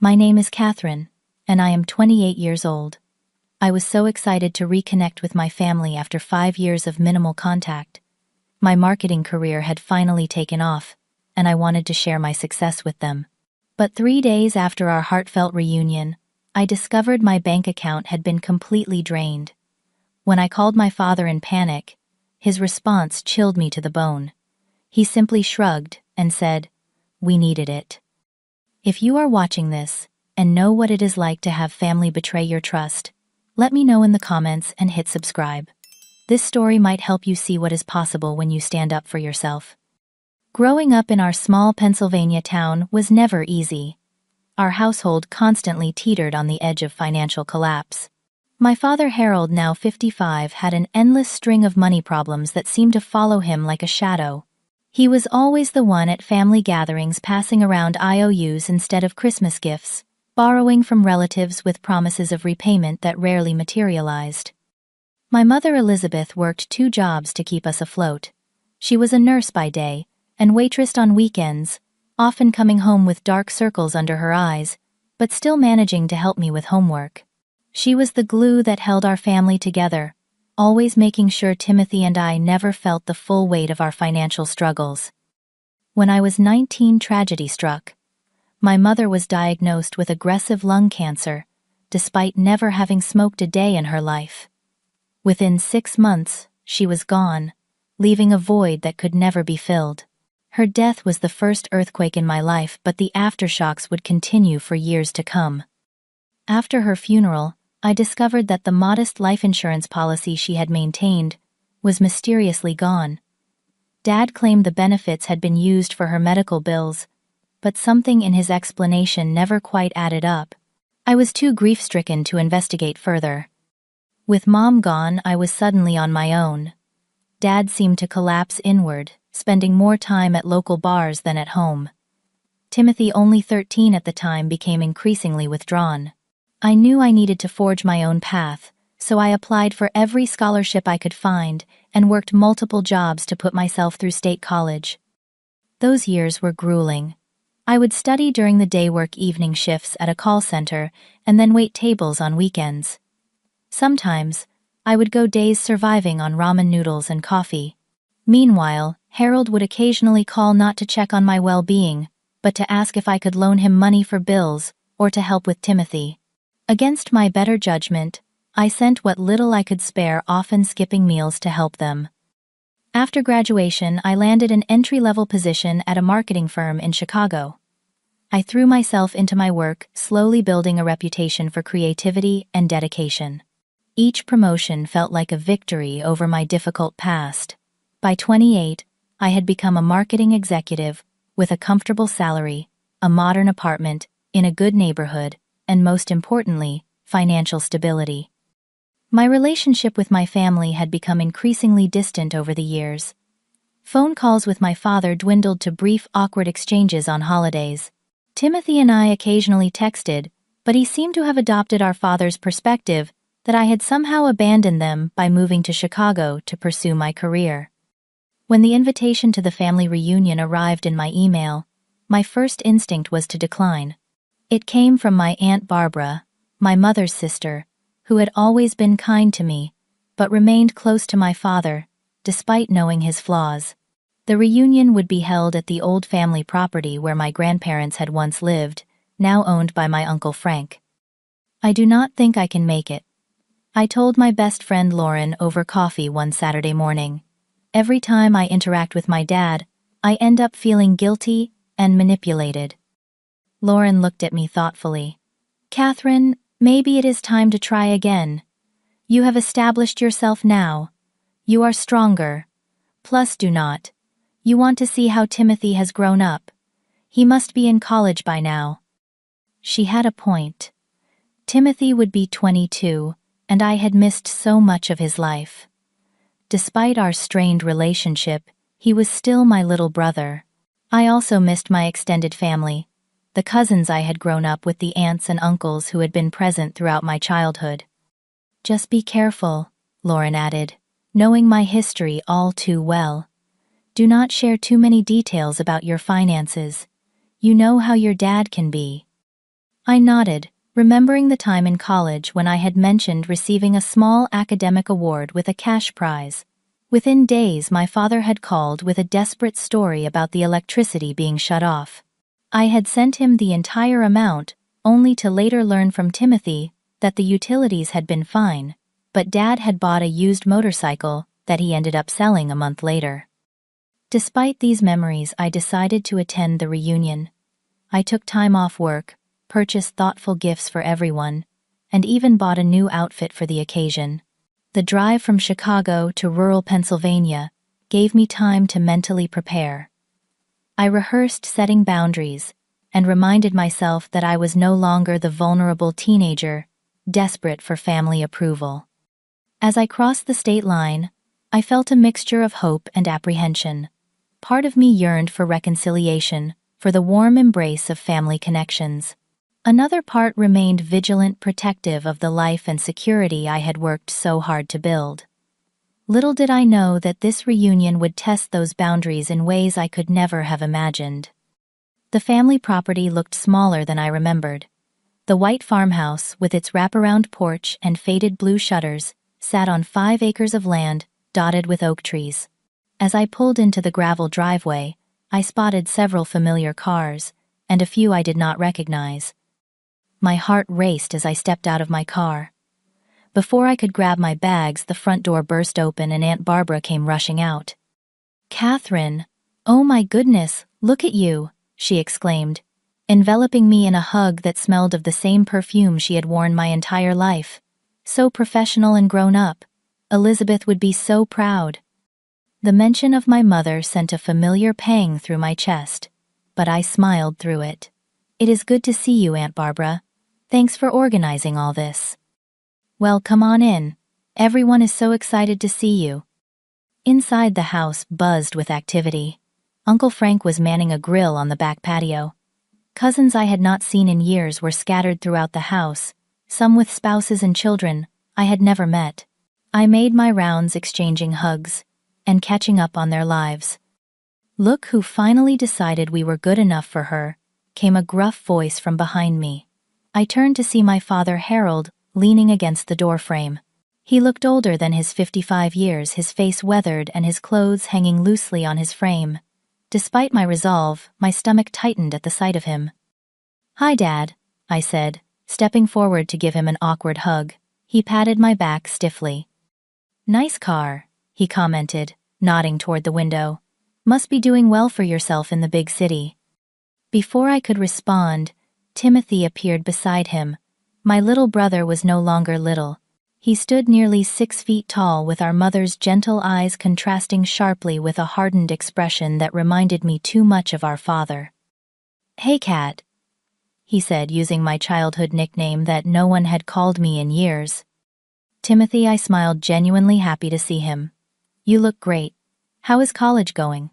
My name is Catherine, and I am 28 years old. I was so excited to reconnect with my family after 5 years of minimal contact. My marketing career had finally taken off, and I wanted to share my success with them. But 3 days after our heartfelt reunion, I discovered my bank account had been completely drained. When I called my father in panic, his response chilled me to the bone. He simply shrugged and said, "We needed it." If you are watching this and know what it is like to have family betray your trust, let me know in the comments and hit subscribe. This story might help you see what is possible when you stand up for yourself. Growing up in our small Pennsylvania town was never easy. Our household constantly teetered on the edge of financial collapse. My father Harold, now 55, had an endless string of money problems that seemed to follow him like a shadow. He was always the one at family gatherings passing around IOUs instead of Christmas gifts, borrowing from relatives with promises of repayment that rarely materialized. My mother Elizabeth worked 2 jobs to keep us afloat. She was a nurse by day and waitressed on weekends, often coming home with dark circles under her eyes, but still managing to help me with homework. She was the glue that held our family together, always making sure Timothy and I never felt the full weight of our financial struggles. When I was 19, tragedy struck. My mother was diagnosed with aggressive lung cancer, despite never having smoked a day in her life. Within 6 months, she was gone, leaving a void that could never be filled. Her death was the first earthquake in my life, but the aftershocks would continue for years to come. After her funeral, I discovered that the modest life insurance policy she had maintained was mysteriously gone. Dad claimed the benefits had been used for her medical bills, but something in his explanation never quite added up. I was too grief-stricken to investigate further. With Mom gone, I was suddenly on my own. Dad seemed to collapse inward, spending more time at local bars than at home. Timothy, only 13 at the time, became increasingly withdrawn. I knew I needed to forge my own path, so I applied for every scholarship I could find and worked multiple jobs to put myself through state college. Those years were grueling. I would study during the day, work evening shifts at a call center, and then wait tables on weekends. Sometimes, I would go days surviving on ramen noodles and coffee. Meanwhile, Harold would occasionally call, not to check on my well-being, but to ask if I could loan him money for bills or to help with Timothy. Against my better judgment, I sent what little I could spare, often skipping meals to help them. After graduation, I landed an entry-level position at a marketing firm in Chicago. I threw myself into my work, slowly building a reputation for creativity and dedication. Each promotion felt like a victory over my difficult past. By 28, I had become a marketing executive with a comfortable salary, a modern apartment, in a good neighborhood, and most importantly, financial stability. My relationship with my family had become increasingly distant over the years. Phone calls with my father dwindled to brief, awkward exchanges on holidays. Timothy and I occasionally texted, but he seemed to have adopted our father's perspective that I had somehow abandoned them by moving to Chicago to pursue my career. When the invitation to the family reunion arrived in my email, my first instinct was to decline. It came from my Aunt Barbara, my mother's sister, who had always been kind to me, but remained close to my father, despite knowing his flaws. The reunion would be held at the old family property where my grandparents had once lived, now owned by my Uncle Frank. "I do not think I can make it," I told my best friend Lauren over coffee one Saturday morning. "Every time I interact with my dad, I end up feeling guilty and manipulated." Lauren looked at me thoughtfully. "Catherine, maybe it is time to try again. You have established yourself now. You are stronger. Plus, do not. You want to see how Timothy has grown up. He must be in college by now." She had a point. Timothy would be 22, and I had missed so much of his life. Despite our strained relationship, he was still my little brother. I also missed my extended family, the cousins I had grown up with, the aunts and uncles who had been present throughout my childhood. "Just be careful," Lauren added, knowing my history all too well. "Do not share too many details about your finances. You know how your dad can be." I nodded, remembering the time in college when I had mentioned receiving a small academic award with a cash prize. Within days, my father had called with a desperate story about the electricity being shut off. I had sent him the entire amount, only to later learn from Timothy that the utilities had been fine, but Dad had bought a used motorcycle that he ended up selling a month later. Despite these memories, I decided to attend the reunion. I took time off work, purchased thoughtful gifts for everyone, and even bought a new outfit for the occasion. The drive from Chicago to rural Pennsylvania gave me time to mentally prepare. I rehearsed setting boundaries and reminded myself that I was no longer the vulnerable teenager, desperate for family approval. As I crossed the state line, I felt a mixture of hope and apprehension. Part of me yearned for reconciliation, for the warm embrace of family connections. Another part remained vigilant, protective of the life and security I had worked so hard to build. Little did I know that this reunion would test those boundaries in ways I could never have imagined. The family property looked smaller than I remembered. The white farmhouse, with its wraparound porch and faded blue shutters, sat on 5 acres of land, dotted with oak trees. As I pulled into the gravel driveway, I spotted several familiar cars, and a few I did not recognize. My heart raced as I stepped out of my car. Before I could grab my bags, the front door burst open and Aunt Barbara came rushing out. "Catherine, oh my goodness, look at you," she exclaimed, enveloping me in a hug that smelled of the same perfume she had worn my entire life. So professional and grown up. Elizabeth would be so proud. The mention of my mother sent a familiar pang through my chest, but I smiled through it. "It is good to see you, Aunt Barbara. Thanks for organizing all this." "Well, come on in. Everyone is so excited to see you." Inside, the house buzzed with activity. Uncle Frank was manning a grill on the back patio. Cousins I had not seen in years were scattered throughout the house, some with spouses and children I had never met. I made my rounds, exchanging hugs and catching up on their lives. "Look who finally decided we were good enough for her," came a gruff voice from behind me. I turned to see my father, Harold, leaning against the doorframe. He looked older than his 55 years, his face weathered and his clothes hanging loosely on his frame. Despite my resolve, my stomach tightened at the sight of him. "Hi, Dad," I said, stepping forward to give him an awkward hug. He patted my back stiffly. "Nice car," he commented, nodding toward the window. "Must be doing well for yourself in the big city." Before I could respond, Timothy appeared beside him. My little brother was no longer little. He stood nearly 6 feet tall, with our mother's gentle eyes contrasting sharply with a hardened expression that reminded me too much of our father. "Hey, Cat," he said, using my childhood nickname that no one had called me in years. "Timothy," I smiled, genuinely happy to see him. "You look great. How is college going?"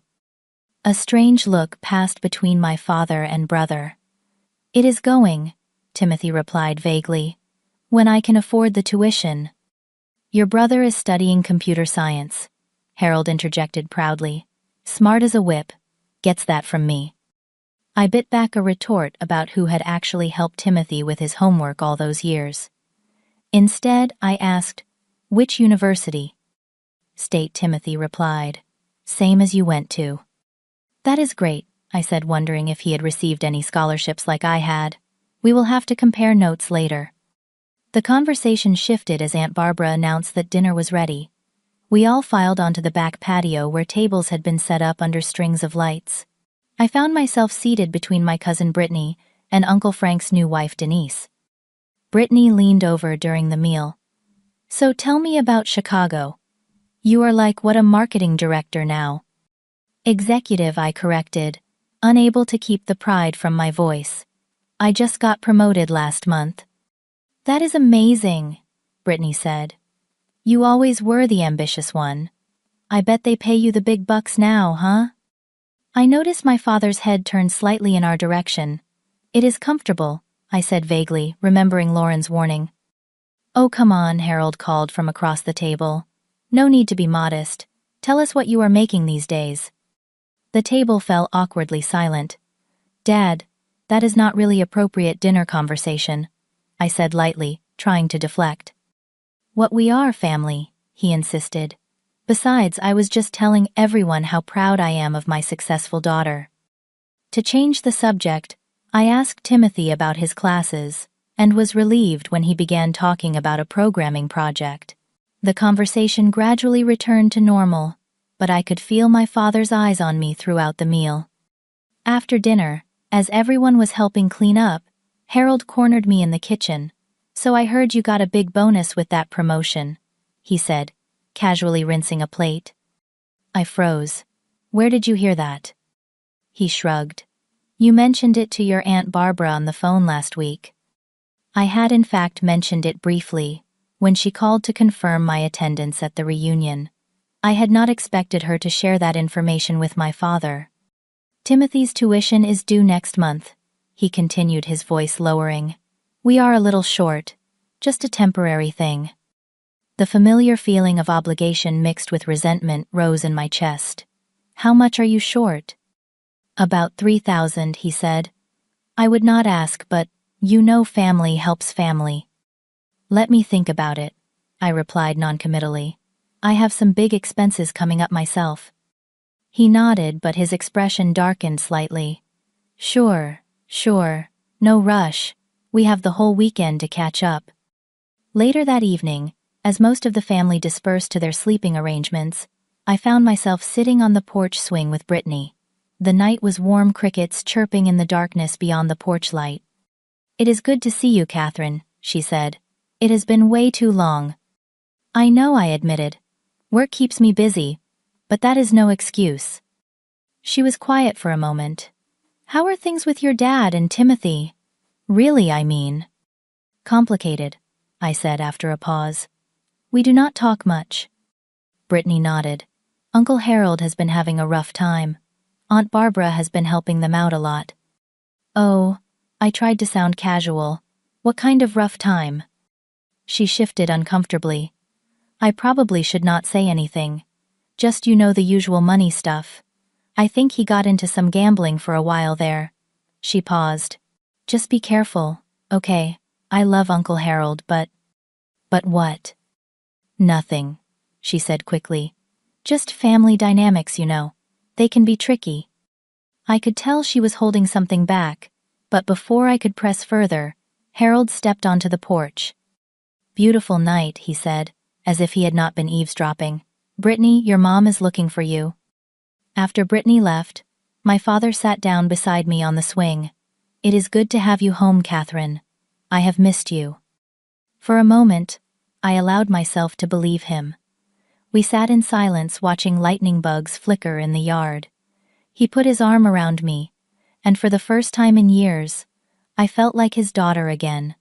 A strange look passed between my father and brother. "It is going," Timothy replied vaguely. "When I can afford the tuition." "Your brother is studying computer science," Harold interjected proudly. "Smart as a whip. Gets that from me." I bit back a retort about who had actually helped Timothy with his homework all those years. Instead, I asked, "Which university?" "State," Timothy replied. "Same as you went to." "That is great," I said, wondering if he had received any scholarships like I had. "We will have to compare notes later." The conversation shifted as Aunt Barbara announced that dinner was ready. We all filed onto the back patio where tables had been set up under strings of lights. I found myself seated between my cousin Brittany and Uncle Frank's new wife Denise. Brittany leaned over during the meal. "So tell me about Chicago. You are like what, a marketing director now?" "Executive," I corrected, unable to keep the pride from my voice. "I just got promoted last month." "That is amazing," Brittany said. "You always were the ambitious one. I bet they pay you the big bucks now, huh?" I noticed my father's head turn slightly in our direction. "It is comfortable," I said vaguely, remembering Lauren's warning. "Oh, come on," Harold called from across the table. "No need to be modest. Tell us what you are making these days." The table fell awkwardly silent. "Dad, That is not really appropriate dinner conversation, I said lightly, trying to deflect. What we are, family, he insisted. Besides, I was just telling everyone how proud I am of my successful daughter. To change the subject, I asked Timothy about his classes, and was relieved when he began talking about a programming project. The conversation gradually returned to normal, but I could feel my father's eyes on me throughout the meal. After dinner, as everyone was helping clean up, Harold cornered me in the kitchen. "So I heard you got a big bonus with that promotion," he said, casually rinsing a plate. I froze. "Where did you hear that?" He shrugged. "You mentioned it to your Aunt Barbara on the phone last week." I had in fact mentioned it briefly, when she called to confirm my attendance at the reunion. I had not expected her to share that information with my father. "Timothy's tuition is due next month," he continued, his voice lowering. "We are a little short, just a temporary thing." The familiar feeling of obligation mixed with resentment rose in my chest. "How much are you short?" "About 3,000, he said. "I would not ask, but you know family helps family." "Let me think about it," I replied noncommittally. "I have some big expenses coming up myself." He nodded, but his expression darkened slightly. Sure, no rush. We have the whole weekend to catch up." Later that evening, as most of the family dispersed to their sleeping arrangements, I found myself sitting on the porch swing with Brittany. The night was warm, crickets chirping in the darkness beyond the porch light. "It is good to see you, Catherine," she said. "It has been way too long." "I know," I admitted. "Work keeps me busy, but that is no excuse." She was quiet for a moment. "How are things with your dad and Timothy?" "Really, I mean." "Complicated," I said after a pause. "We do not talk much." Brittany nodded. "Uncle Harold has been having a rough time. Aunt Barbara has been helping them out a lot." "Oh," I tried to sound casual. "What kind of rough time?" She shifted uncomfortably. "I probably should not say anything. Just, you know, the usual money stuff. I think he got into some gambling for a while there." She paused. "Just be careful, okay? I love Uncle Harold, but..." "But what?" "Nothing," she said quickly. "Just family dynamics, you know. They can be tricky." I could tell she was holding something back, but before I could press further, Harold stepped onto the porch. "Beautiful night," he said, as if he had not been eavesdropping. "Brittany, your mom is looking for you." After Brittany left, my father sat down beside me on the swing. "It is good to have you home, Catherine. I have missed you." For a moment, I allowed myself to believe him. We sat in silence watching lightning bugs flicker in the yard. He put his arm around me, and for the first time in years, I felt like his daughter again.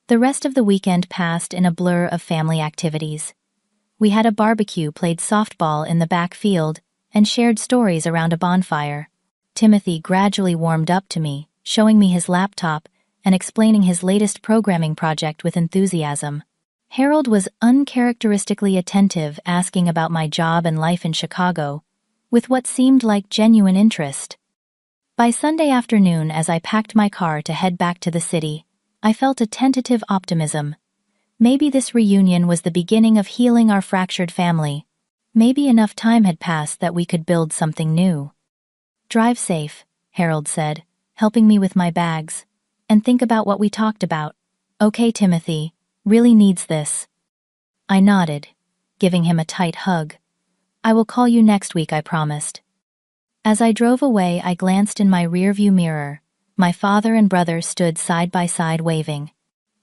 The rest of the weekend passed in a blur of family activities. We had a barbecue, played softball in the back field, and shared stories around a bonfire. Timothy gradually warmed up to me, showing me his laptop and explaining his latest programming project with enthusiasm. Harold was uncharacteristically attentive, asking about my job and life in Chicago, with what seemed like genuine interest. By Sunday afternoon, as I packed my car to head back to the city, I felt a tentative optimism. Maybe this reunion was the beginning of healing our fractured family. Maybe enough time had passed that we could build something new. "Drive safe," Harold said, helping me with my bags. "And think about what we talked about. Okay, Timothy, really needs this." I nodded, giving him a tight hug. "I will call you next week, I promised." As I drove away, I glanced in my rearview mirror. My father and brother stood side by side waving.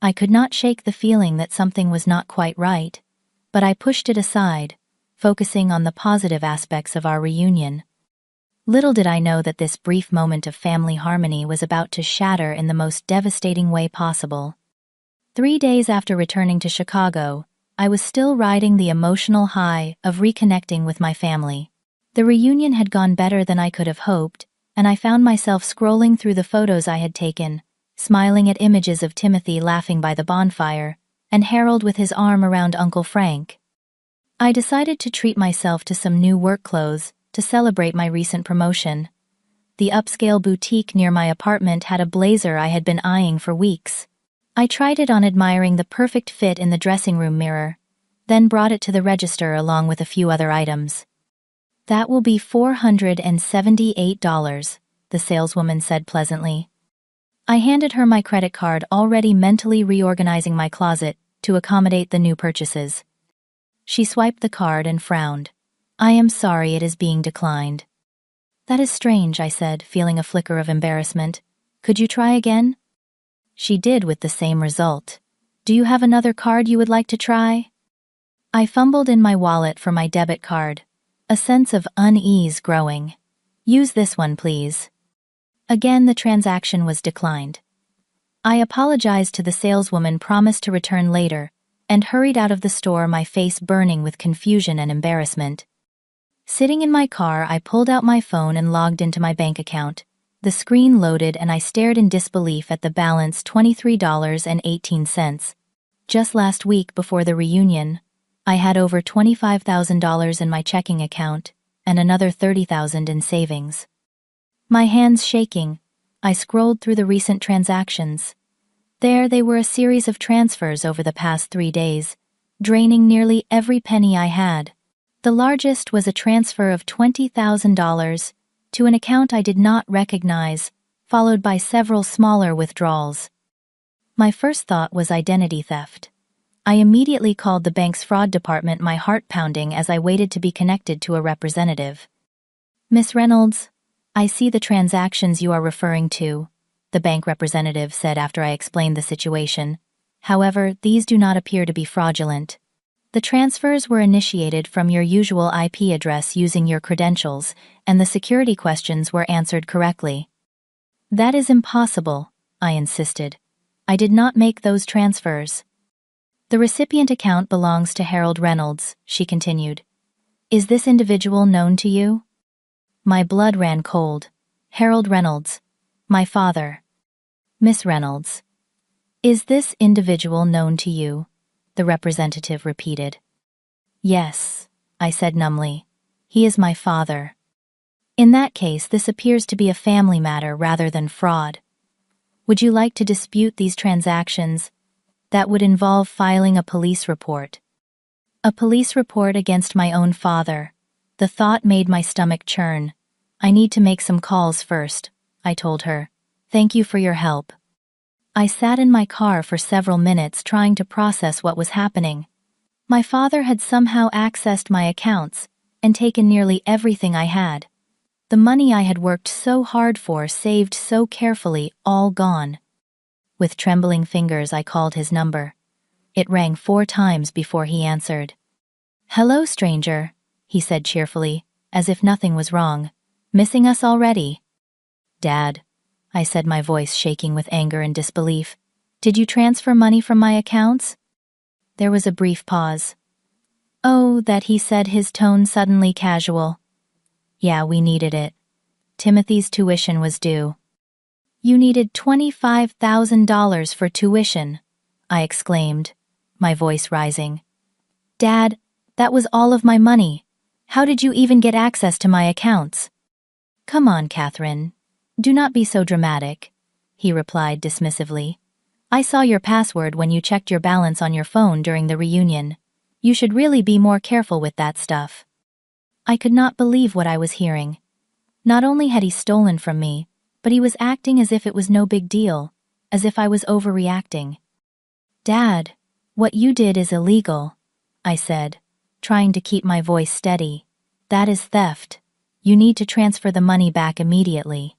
I could not shake the feeling that something was not quite right, but I pushed it aside, focusing on the positive aspects of our reunion. Little did I know that this brief moment of family harmony was about to shatter in the most devastating way possible. 3 days after returning to Chicago, I was still riding the emotional high of reconnecting with my family. The reunion had gone better than I could have hoped, and I found myself scrolling through the photos I had taken, smiling at images of Timothy laughing by the bonfire, and Harold with his arm around Uncle Frank. I decided to treat myself to some new work clothes to celebrate my recent promotion. The upscale boutique near my apartment had a blazer I had been eyeing for weeks. I tried it on, admiring the perfect fit in the dressing room mirror, then brought it to the register along with a few other items. "That will be $478, the saleswoman said pleasantly. I handed her my credit card, already mentally reorganizing my closet to accommodate the new purchases. She swiped the card and frowned. "I am sorry, it is being declined." "That is strange," I said, feeling a flicker of embarrassment. "Could you try again?" She did, with the same result. "Do you have another card you would like to try?" I fumbled in my wallet for my debit card, a sense of unease growing. "Use this one, please." Again, the transaction was declined. I apologized to the saleswoman, promised to return later, and hurried out of the store, my face burning with confusion and embarrassment. Sitting in my car, I pulled out my phone and logged into my bank account. The screen loaded and I stared in disbelief at the balance: $23.18. Just last week, before the reunion, I had over $25,000 in my checking account and another $30,000 in savings. My hands shaking, I scrolled through the recent transactions. There they were, a series of transfers over the past 3 days, draining nearly every penny I had. The largest was a transfer of $20,000 to an account I did not recognize, followed by several smaller withdrawals. My first thought was identity theft. I immediately called the bank's fraud department, my heart pounding as I waited to be connected to a representative. "Miss Reynolds, I see the transactions you are referring to," the bank representative said after I explained the situation. "However, these do not appear to be fraudulent. The transfers were initiated from your usual IP address using your credentials, and the security questions were answered correctly." "That is impossible," I insisted. "I did not make those transfers." "The recipient account belongs to Harold Reynolds," she continued. "Is this individual known to you?" My blood ran cold. Harold Reynolds, my father. "Miss Reynolds, is this individual known to you?" the representative repeated. "Yes," I said numbly. "He is my father." "In that case, this appears to be a family matter rather than fraud. Would you like to dispute these transactions? That would involve filing a police report." A police report against my own father. The thought made my stomach churn. "I need to make some calls first," I told her. "Thank you for your help." I sat in my car for several minutes trying to process what was happening. My father had somehow accessed my accounts and taken nearly everything I had. The money I had worked so hard for, saved so carefully, all gone. With trembling fingers, I called his number. It rang 4 times before he answered. "Hello, stranger," he said cheerfully, as if nothing was wrong. "Missing us already?" "Dad," I said, my voice shaking with anger and disbelief. "Did you transfer money from my accounts?" There was a brief pause. "Oh, that," he said, his tone suddenly casual. "Yeah, we needed it. Timothy's tuition was due." "You needed $25,000 for tuition," I exclaimed, my voice rising. "Dad, that was all of my money. How did you even get access to my accounts?" "Come on, Catherine. Do not be so dramatic," he replied dismissively. "I saw your password when you checked your balance on your phone during the reunion. You should really be more careful with that stuff." I could not believe what I was hearing. Not only had he stolen from me, but he was acting as if it was no big deal, as if I was overreacting. "Dad, what you did is illegal," I said, trying to keep my voice steady. "That is theft. You need to transfer the money back immediately."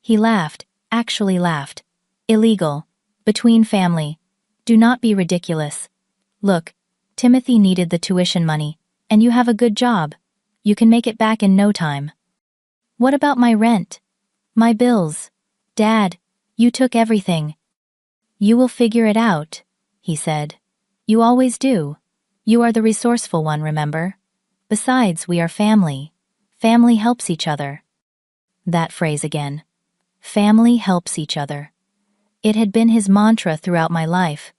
He laughed, actually laughed. "Illegal. Between family. Do not be ridiculous. Look, Timothy needed the tuition money, and you have a good job. You can make it back in no time." "What about my rent? My bills? Dad, you took everything." "You will figure it out," he said. "You always do. You are the resourceful one, remember? Besides, we are family. Family helps each other." That phrase again. Family helps each other. It had been his mantra throughout my life,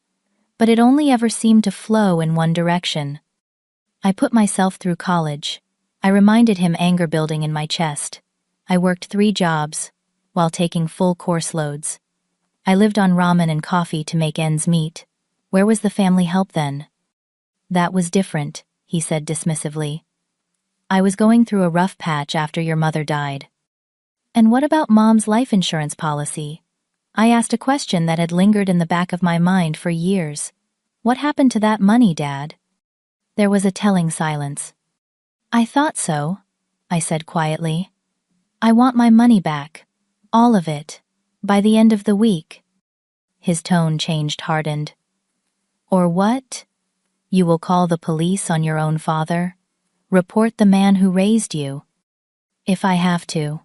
but it only ever seemed to flow in one direction. I put myself through college. I reminded him, anger building in my chest. I worked 3 jobs, while taking full course loads. I lived on ramen and coffee to make ends meet. Where was the family help then? That was different, he said dismissively. I was going through a rough patch after your mother died. And what about Mom's life insurance policy? I asked a question that had lingered in the back of my mind for years. What happened to that money, Dad? There was a telling silence. I thought so, I said quietly. I want my money back. All of it. By the end of the week. His tone changed, hardened. Or what? You will call the police on your own father? Report the man who raised you? If I have to.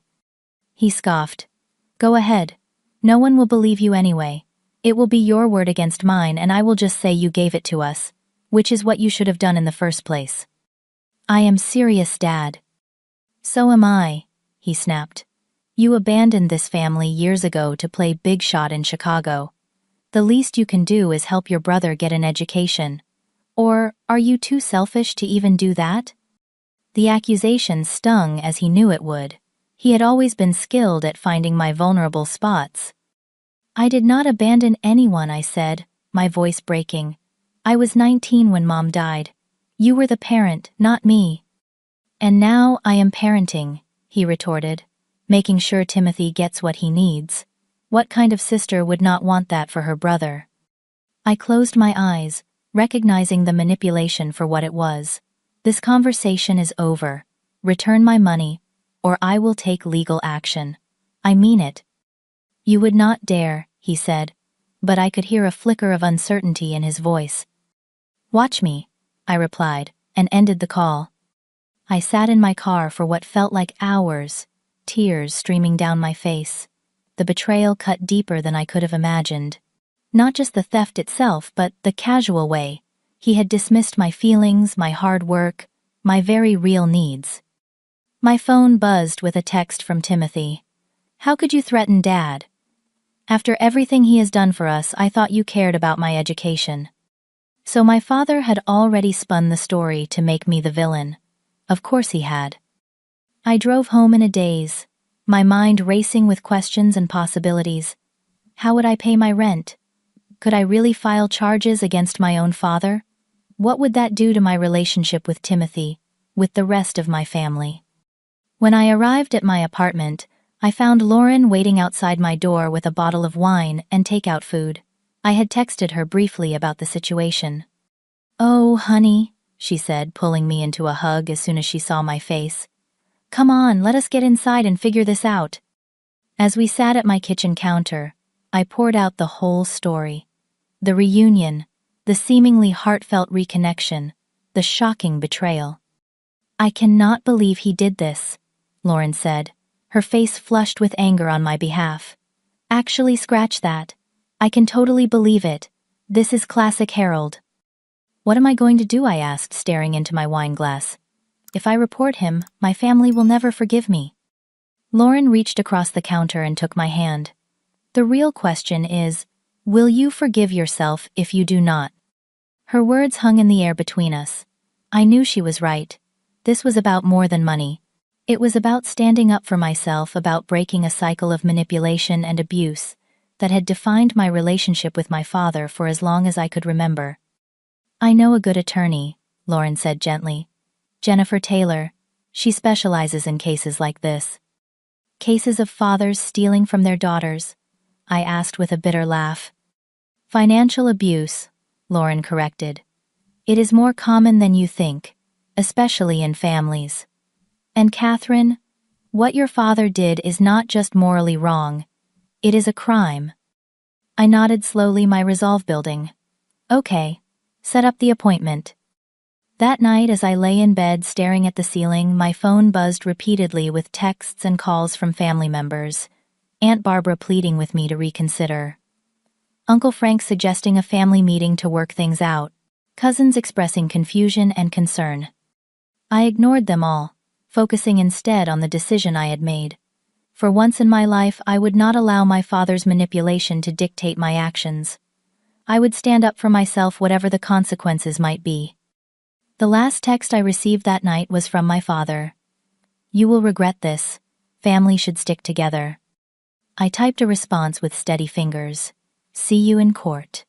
He scoffed. Go ahead. No one will believe you anyway. It will be your word against mine, and I will just say you gave it to us, which is what you should have done in the first place. I am serious, Dad. So am I, he snapped. You abandoned this family years ago to play big shot in Chicago. The least you can do is help your brother get an education. Or are you too selfish to even do that? The accusation stung as he knew it would. He had always been skilled at finding my vulnerable spots. I did not abandon anyone, I said, my voice breaking. I was 19 when Mom died. You were the parent, not me. And now I am parenting, he retorted, making sure Timothy gets what he needs. What kind of sister would not want that for her brother? I closed my eyes, recognizing the manipulation for what it was. This conversation is over. Return my money, or I will take legal action. I mean it. You would not dare, he said, but I could hear a flicker of uncertainty in his voice. Watch me, I replied, and ended the call. I sat in my car for what felt like hours, tears streaming down my face. The betrayal cut deeper than I could have imagined. Not just the theft itself, but the casual way. He had dismissed my feelings, my hard work, my very real needs. My phone buzzed with a text from Timothy. How could you threaten Dad? After everything he has done for us, I thought you cared about my education. So my father had already spun the story to make me the villain. Of course he had. I drove home in a daze, my mind racing with questions and possibilities. How would I pay my rent? Could I really file charges against my own father? What would that do to my relationship with Timothy, with the rest of my family? When I arrived at my apartment, I found Lauren waiting outside my door with a bottle of wine and takeout food. I had texted her briefly about the situation. Oh, honey, she said, pulling me into a hug as soon as she saw my face. Come on, let us get inside and figure this out. As we sat at my kitchen counter, I poured out the whole story. The reunion, the seemingly heartfelt reconnection, the shocking betrayal. I cannot believe he did this, Lauren said, her face flushed with anger on my behalf. Actually, scratch that. I can totally believe it. This is classic Harold. What am I going to do? I asked, staring into my wine glass. If I report him, my family will never forgive me. Lauren reached across the counter and took my hand. The real question is, will you forgive yourself if you do not? Her words hung in the air between us. I knew she was right. This was about more than money. It was about standing up for myself, about breaking a cycle of manipulation and abuse that had defined my relationship with my father for as long as I could remember. I know a good attorney, Lauren said gently. Jennifer Taylor. She specializes in cases like this. Cases of fathers stealing from their daughters, I asked with a bitter laugh. Financial abuse, Lauren corrected. It is more common than you think, especially in families. And Catherine, what your father did is not just morally wrong, it is a crime. I nodded slowly, my resolve building. Okay, set up the appointment. That night, as I lay in bed staring at the ceiling, my phone buzzed repeatedly with texts and calls from family members. Aunt Barbara pleading with me to reconsider. Uncle Frank suggesting a family meeting to work things out. Cousins expressing confusion and concern. I ignored them all, focusing instead on the decision I had made. For once in my life, I would not allow my father's manipulation to dictate my actions. I would stand up for myself, whatever the consequences might be. The last text I received that night was from my father. You will regret this. Family should stick together. I typed a response with steady fingers. See you in court.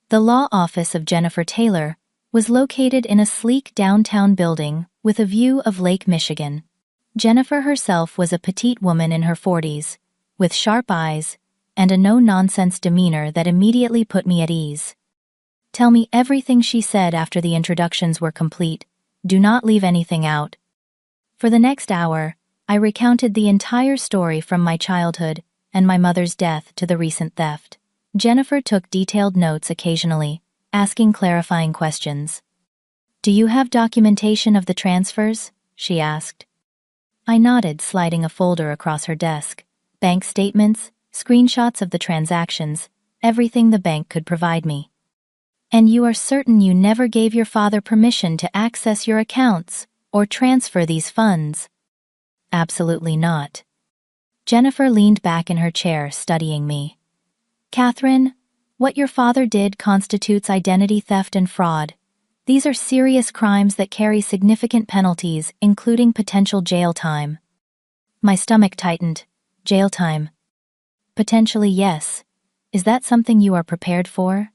The law office of Jennifer Taylor was located in a sleek downtown building with a view of Lake Michigan. Jennifer herself was a petite woman in her 40s, with sharp eyes and a no-nonsense demeanor that immediately put me at ease. Tell me everything, she said after the introductions were complete. Do not leave anything out. For the next hour, I recounted the entire story from my childhood and my mother's death to the recent theft. Jennifer took detailed notes occasionally, asking clarifying questions. Do you have documentation of the transfers? She asked. I nodded, sliding a folder across her desk. Bank statements, screenshots of the transactions, everything the bank could provide me. And you are certain you never gave your father permission to access your accounts or transfer these funds? Absolutely not. Jennifer leaned back in her chair, studying me. Catherine, what your father did constitutes identity theft and fraud. These are serious crimes that carry significant penalties, including potential jail time. My stomach tightened. Jail time. Potentially, yes. Is that something you are prepared for?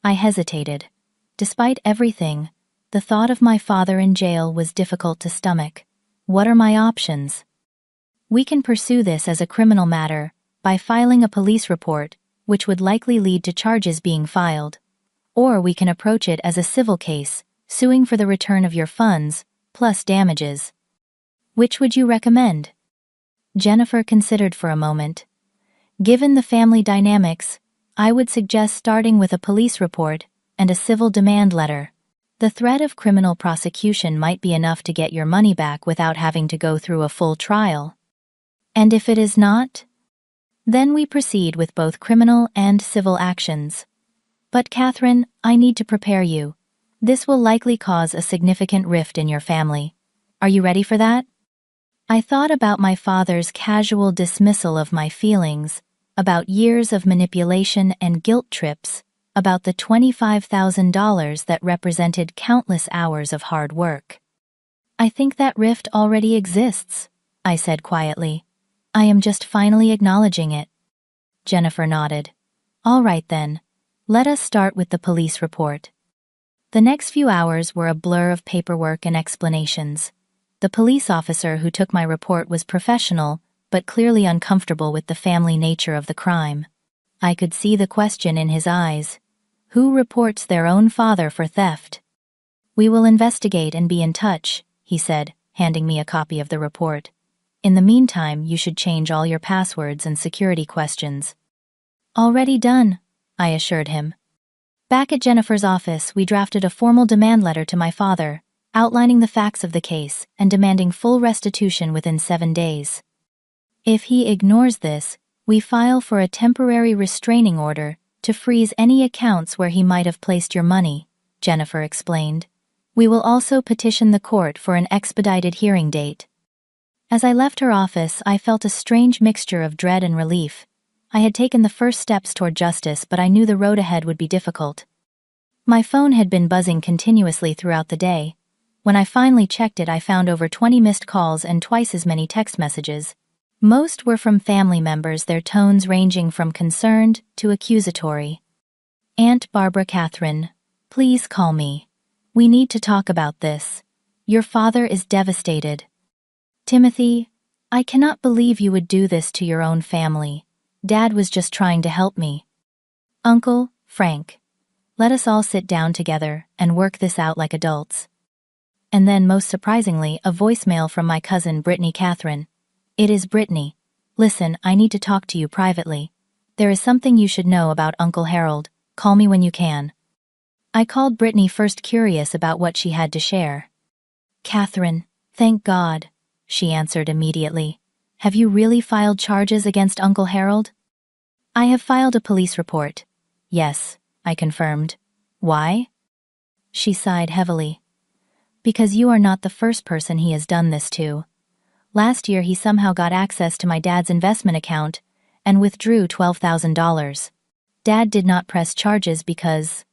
I hesitated. Despite everything, the thought of my father in jail was difficult to stomach. What are my options? We can pursue this as a criminal matter by filing a police report, which would likely lead to charges being filed. Or we can approach it as a civil case, suing for the return of your funds, plus damages. Which would you recommend? Jennifer considered for a moment. Given the family dynamics, I would suggest starting with a police report and a civil demand letter. The threat of criminal prosecution might be enough to get your money back without having to go through a full trial. And if it is not? Then we proceed with both criminal and civil actions. But Catherine, I need to prepare you. This will likely cause a significant rift in your family. Are you ready for that? I thought about my father's casual dismissal of my feelings, about years of manipulation and guilt trips, about the $25,000 that represented countless hours of hard work. I think that rift already exists, I said quietly. I am just finally acknowledging it. Jennifer nodded. All right then. Let us start with the police report. The next few hours were a blur of paperwork and explanations. The police officer who took my report was professional, but clearly uncomfortable with the family nature of the crime. I could see the question in his eyes. Who reports their own father for theft? We will investigate and be in touch, he said, handing me a copy of the report. In the meantime, you should change all your passwords and security questions. Already done, I assured him. Back at Jennifer's office, we drafted a formal demand letter to my father, outlining the facts of the case and demanding full restitution within 7 days. If he ignores this, we file for a temporary restraining order to freeze any accounts where he might have placed your money, Jennifer explained. We will also petition the court for an expedited hearing date. As I left her office, I felt a strange mixture of dread and relief. I had taken the first steps toward justice, but I knew the road ahead would be difficult. My phone had been buzzing continuously throughout the day. When I finally checked it, I found over 20 missed calls and twice as many text messages. Most were from family members, their tones ranging from concerned to accusatory. Aunt Barbara, Catherine, please call me. We need to talk about this. Your father is devastated. Timothy, I cannot believe you would do this to your own family. Dad was just trying to help me. Uncle, Frank, let us all sit down together and work this out like adults. And then, most surprisingly, a voicemail from my cousin Brittany. Catherine. It is Brittany. Listen, I need to talk to you privately. There is something you should know about Uncle Harold. Call me when you can. I called Brittany first, curious about what she had to share. Catherine, thank God, she answered immediately. Have you really filed charges against Uncle Harold? I have filed a police report. Yes, I confirmed. Why? She sighed heavily. Because you are not the first person he has done this to. Last year he somehow got access to my dad's investment account and withdrew $12,000. Dad did not press charges because,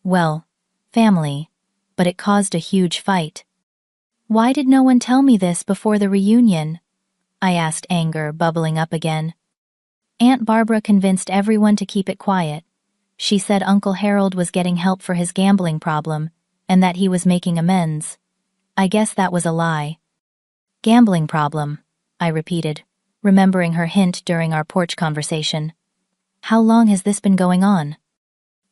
well, family, but it caused a huge fight. Why did no one tell me this before the reunion? I asked, anger bubbling up again. Aunt Barbara convinced everyone to keep it quiet. She said Uncle Harold was getting help for his gambling problem, and that he was making amends. I guess that was a lie. Gambling problem, I repeated, remembering her hint during our porch conversation. How long has this been going on?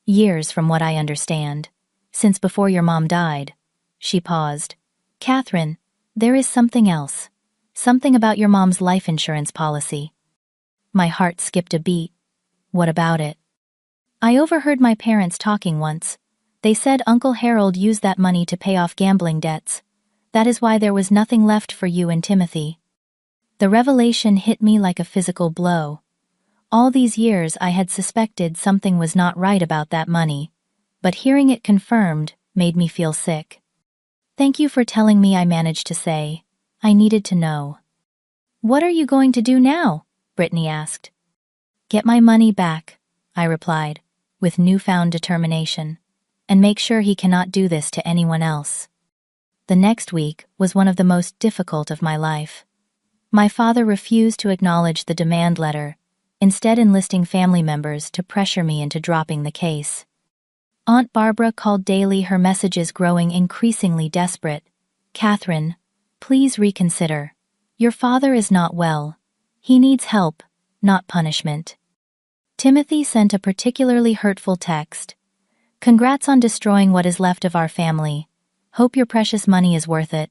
Years, from what I understand. Since before your mom died. She paused. Catherine, there is something else. Something about your mom's life insurance policy. My heart skipped a beat. What about it? I overheard my parents talking once. They said Uncle Harold used that money to pay off gambling debts. That is why there was nothing left for you and Timothy. The revelation hit me like a physical blow. All these years I had suspected something was not right about that money, but hearing it confirmed made me feel sick. Thank you for telling me, I managed to say. I needed to know. What are you going to do now? Brittany asked. Get my money back, I replied, with newfound determination, and make sure he cannot do this to anyone else. The next week was one of the most difficult of my life. My father refused to acknowledge the demand letter, instead enlisting family members to pressure me into dropping the case. Aunt Barbara called daily, her messages growing increasingly desperate. Catherine, please reconsider. Your father is not well. He needs help, not punishment. Timothy sent a particularly hurtful text. Congrats on destroying what is left of our family. Hope your precious money is worth it.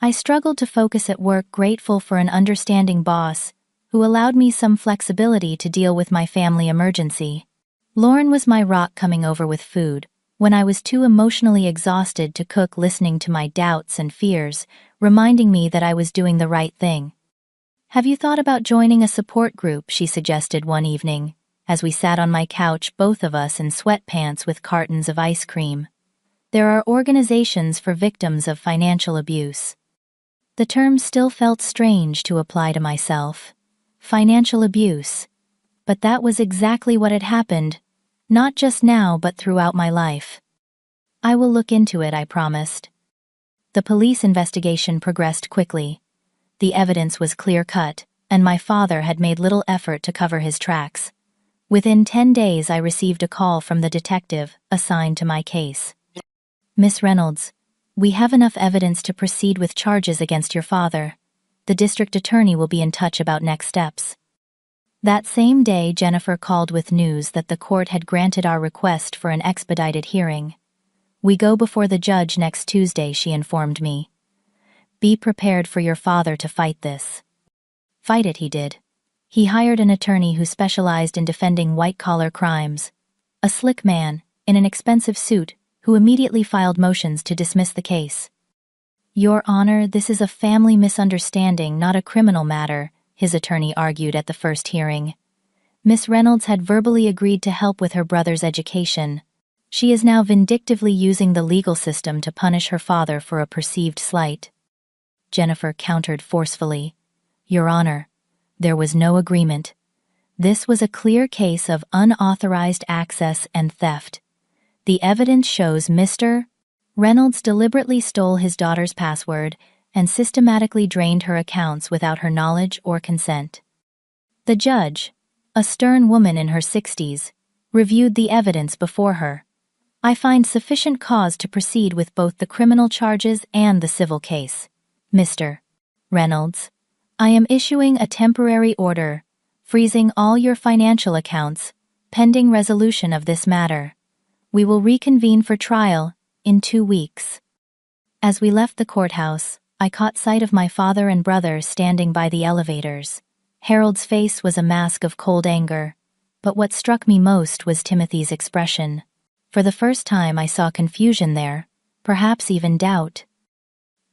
I struggled to focus at work, grateful for an understanding boss who allowed me some flexibility to deal with my family emergency. Lauren was my rock, coming over with food when I was too emotionally exhausted to cook, listening to my doubts and fears, reminding me that I was doing the right thing. Have you thought about joining a support group? She suggested one evening, as we sat on my couch, both of us in sweatpants with cartons of ice cream. There are organizations for victims of financial abuse. The term still felt strange to apply to myself. Financial abuse. But that was exactly what had happened, not just now but throughout my life. I will look into it, I promised. The police investigation progressed quickly. The evidence was clear-cut, and my father had made little effort to cover his tracks. Within 10 days I received a call from the detective assigned to my case. Miss Reynolds, we have enough evidence to proceed with charges against your father. The district attorney will be in touch about next steps. That same day, Jennifer called with news that the court had granted our request for an expedited hearing. We go before the judge next Tuesday, she informed me. Be prepared for your father to fight this. Fight it, he did. He hired an attorney who specialized in defending white-collar crimes. A slick man, in an expensive suit, who immediately filed motions to dismiss the case. Your Honor, this is a family misunderstanding, not a criminal matter, his attorney argued at the first hearing. Miss Reynolds had verbally agreed to help with her brother's education. She is now vindictively using the legal system to punish her father for a perceived slight. Jennifer countered forcefully. Your Honor, there was no agreement. This was a clear case of unauthorized access and theft. The evidence shows Mr. Reynolds deliberately stole his daughter's password and systematically drained her accounts without her knowledge or consent. The judge, a stern woman in her 60s, reviewed the evidence before her. I find sufficient cause to proceed with both the criminal charges and the civil case. Mr. Reynolds, I am issuing a temporary order, freezing all your financial accounts, pending resolution of this matter. We will reconvene for trial in 2 weeks. As we left the courthouse, I caught sight of my father and brother standing by the elevators. Harold's face was a mask of cold anger, but what struck me most was Timothy's expression. For the first time I saw confusion there, perhaps even doubt.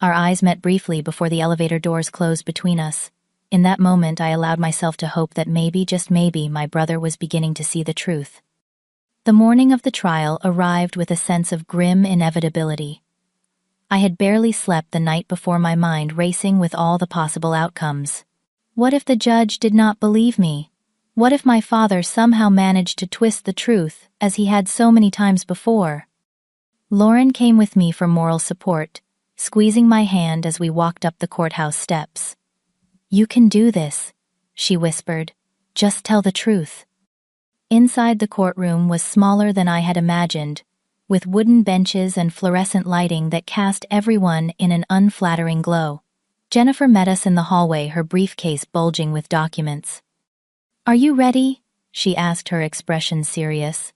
Our eyes met briefly before the elevator doors closed between us. In that moment I allowed myself to hope that maybe, just maybe, my brother was beginning to see the truth. The morning of the trial arrived with a sense of grim inevitability. I had barely slept the night before, my mind racing with all the possible outcomes. What if the judge did not believe me? What if my father somehow managed to twist the truth, as he had so many times before? Lauren came with me for moral support, squeezing my hand as we walked up the courthouse steps. "You can do this," she whispered. "Just tell the truth." Inside the courtroom was smaller than I had imagined, with wooden benches and fluorescent lighting that cast everyone in an unflattering glow. Jennifer met us in the hallway, her briefcase bulging with documents. "Are you ready?" she asked, her expression serious.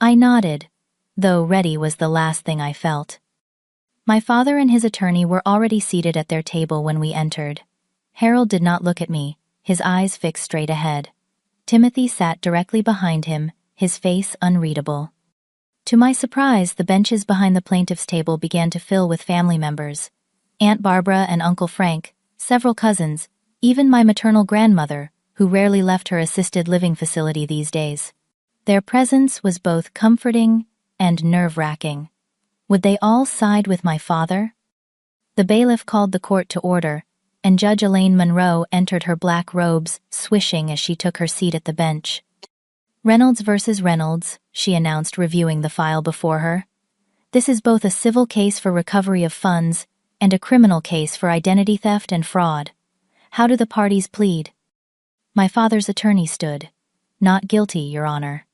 I nodded, though ready was the last thing I felt. My father and his attorney were already seated at their table when we entered. Harold did not look at me, his eyes fixed straight ahead. Timothy sat directly behind him, his face unreadable. To my surprise, the benches behind the plaintiff's table began to fill with family members. Aunt Barbara and Uncle Frank, several cousins, even my maternal grandmother, who rarely left her assisted living facility these days. Their presence was both comforting and nerve-wracking. Would they all side with my father? The bailiff called the court to order, and Judge Elaine Monroe entered her black robes, swishing as she took her seat at the bench. "Reynolds versus Reynolds," she announced, reviewing the file before her. "This is both a civil case for recovery of funds and a criminal case for identity theft and fraud. How do the parties plead?" My father's attorney stood. "Not guilty, Your Honor."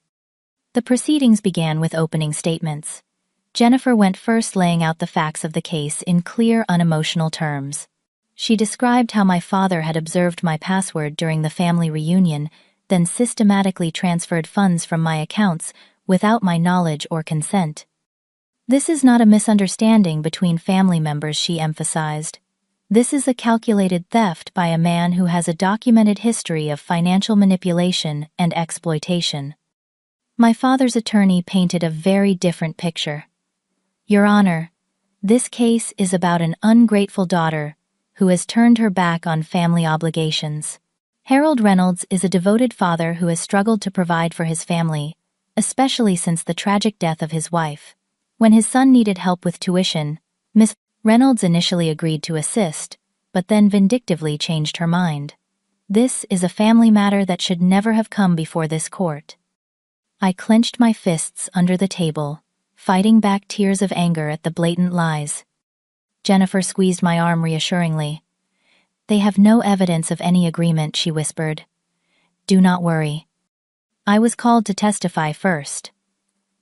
The proceedings began with opening statements. Jennifer went first, laying out the facts of the case in clear, unemotional terms. She described how my father had observed my password during the family reunion, then systematically transferred funds from my accounts without my knowledge or consent. "This is not a misunderstanding between family members," she emphasized. "This is a calculated theft by a man who has a documented history of financial manipulation and exploitation." My father's attorney painted a very different picture. "Your Honor, this case is about an ungrateful daughter who has turned her back on family obligations. Harold Reynolds is a devoted father who has struggled to provide for his family, especially since the tragic death of his wife. When his son needed help with tuition, Miss Reynolds initially agreed to assist, but then vindictively changed her mind. This is a family matter that should never have come before this court." I clenched my fists under the table, fighting back tears of anger at the blatant lies. Jennifer squeezed my arm reassuringly. "They have no evidence of any agreement," she whispered. "Do not worry." I was called to testify first.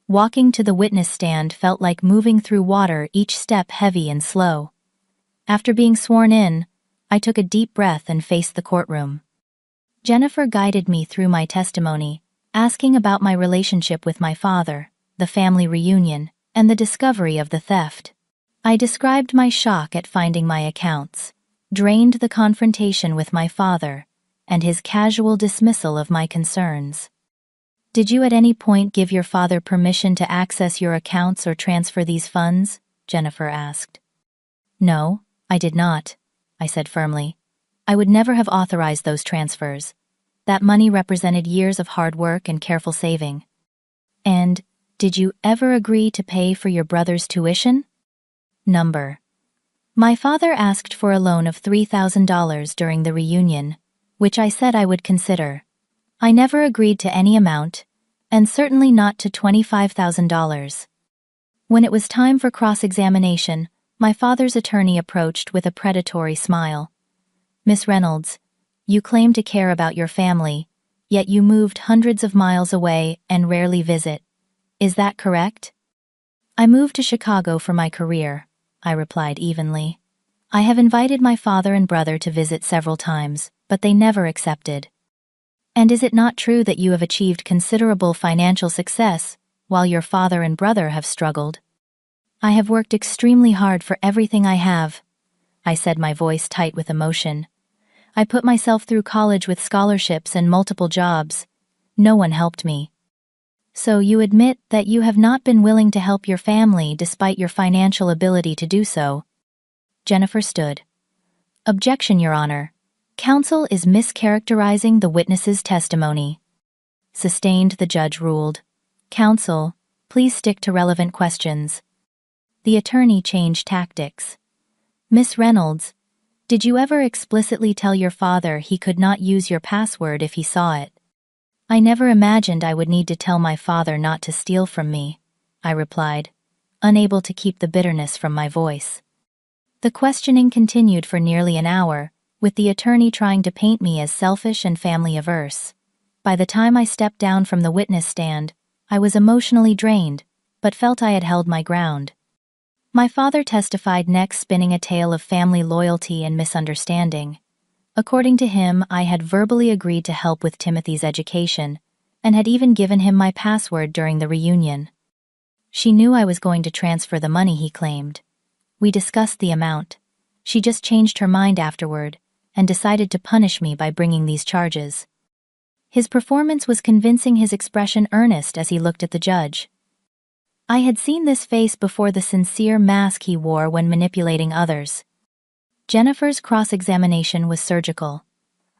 Walking to the witness stand felt like moving through water, each step heavy and slow. After being sworn in, I took a deep breath and faced the courtroom. Jennifer guided me through my testimony, asking about my relationship with my father, the family reunion, and the discovery of the theft. I described my shock at finding my accounts, drained the confrontation with my father, and his casual dismissal of my concerns. "Did you at any point give your father permission to access your accounts or transfer these funds?" Jennifer asked. "No, I did not," I said firmly. "I would never have authorized those transfers. That money represented years of hard work and careful saving." "And did you ever agree to pay for your brother's tuition?" Number. My father asked for a loan of $3,000 during the reunion, which I said I would consider. I never agreed to any amount, and certainly not to $25,000. When it was time for cross-examination, my father's attorney approached with a predatory smile. "Miss Reynolds, you claim to care about your family, yet you moved hundreds of miles away and rarely visit. Is that correct?" "I moved to Chicago for my career," I replied evenly. "I have invited my father and brother to visit several times, but they never accepted." "And is it not true that you have achieved considerable financial success, while your father and brother have struggled?" "I have worked extremely hard for everything I have," I said, my voice tight with emotion. "I put myself through college with scholarships and multiple jobs. No one helped me." "So you admit that you have not been willing to help your family despite your financial ability to do so?" Jennifer stood. "Objection, Your Honor. Counsel is mischaracterizing the witness's testimony." "Sustained," the judge ruled. "Counsel, please stick to relevant questions." The attorney changed tactics. "Miss Reynolds, did you ever explicitly tell your father he could not use your password if he saw it?" "I never imagined I would need to tell my father not to steal from me," I replied, unable to keep the bitterness from my voice. The questioning continued for nearly an hour, with the attorney trying to paint me as selfish and family-averse. By the time I stepped down from the witness stand, I was emotionally drained, but felt I had held my ground. My father testified next, spinning a tale of family loyalty and misunderstanding. According to him, I had verbally agreed to help with Timothy's education, and had even given him my password during the reunion. She knew I was going to transfer the money, he claimed. We discussed the amount. She just changed her mind afterward, and decided to punish me by bringing these charges. His performance was convincing, his expression earnest as he looked at the judge. I had seen this face before, the sincere mask he wore when manipulating others. Jennifer's cross-examination was surgical.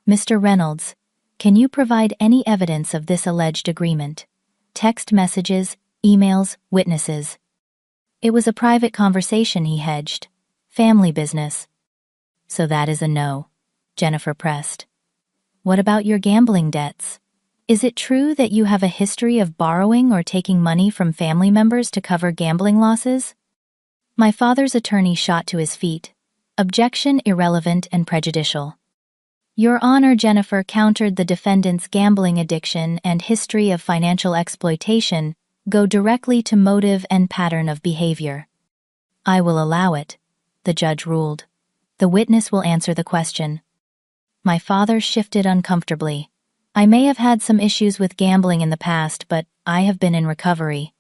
Mr. Reynolds, can you provide any evidence of this alleged agreement? Text messages, emails, witnesses. It was a private conversation, he hedged. Family business. So that is a no, Jennifer pressed. What about your gambling debts? Is it true that you have a history of borrowing or taking money from family members to cover gambling losses? My father's attorney shot to his feet. Objection irrelevant and prejudicial. Your Honor, Jennifer countered, the defendant's gambling addiction and history of financial exploitation go directly to motive and pattern of behavior. I will allow it, the judge ruled. The witness will answer the question. My father shifted uncomfortably. I may have had some issues with gambling in the past, but I have been in recovery.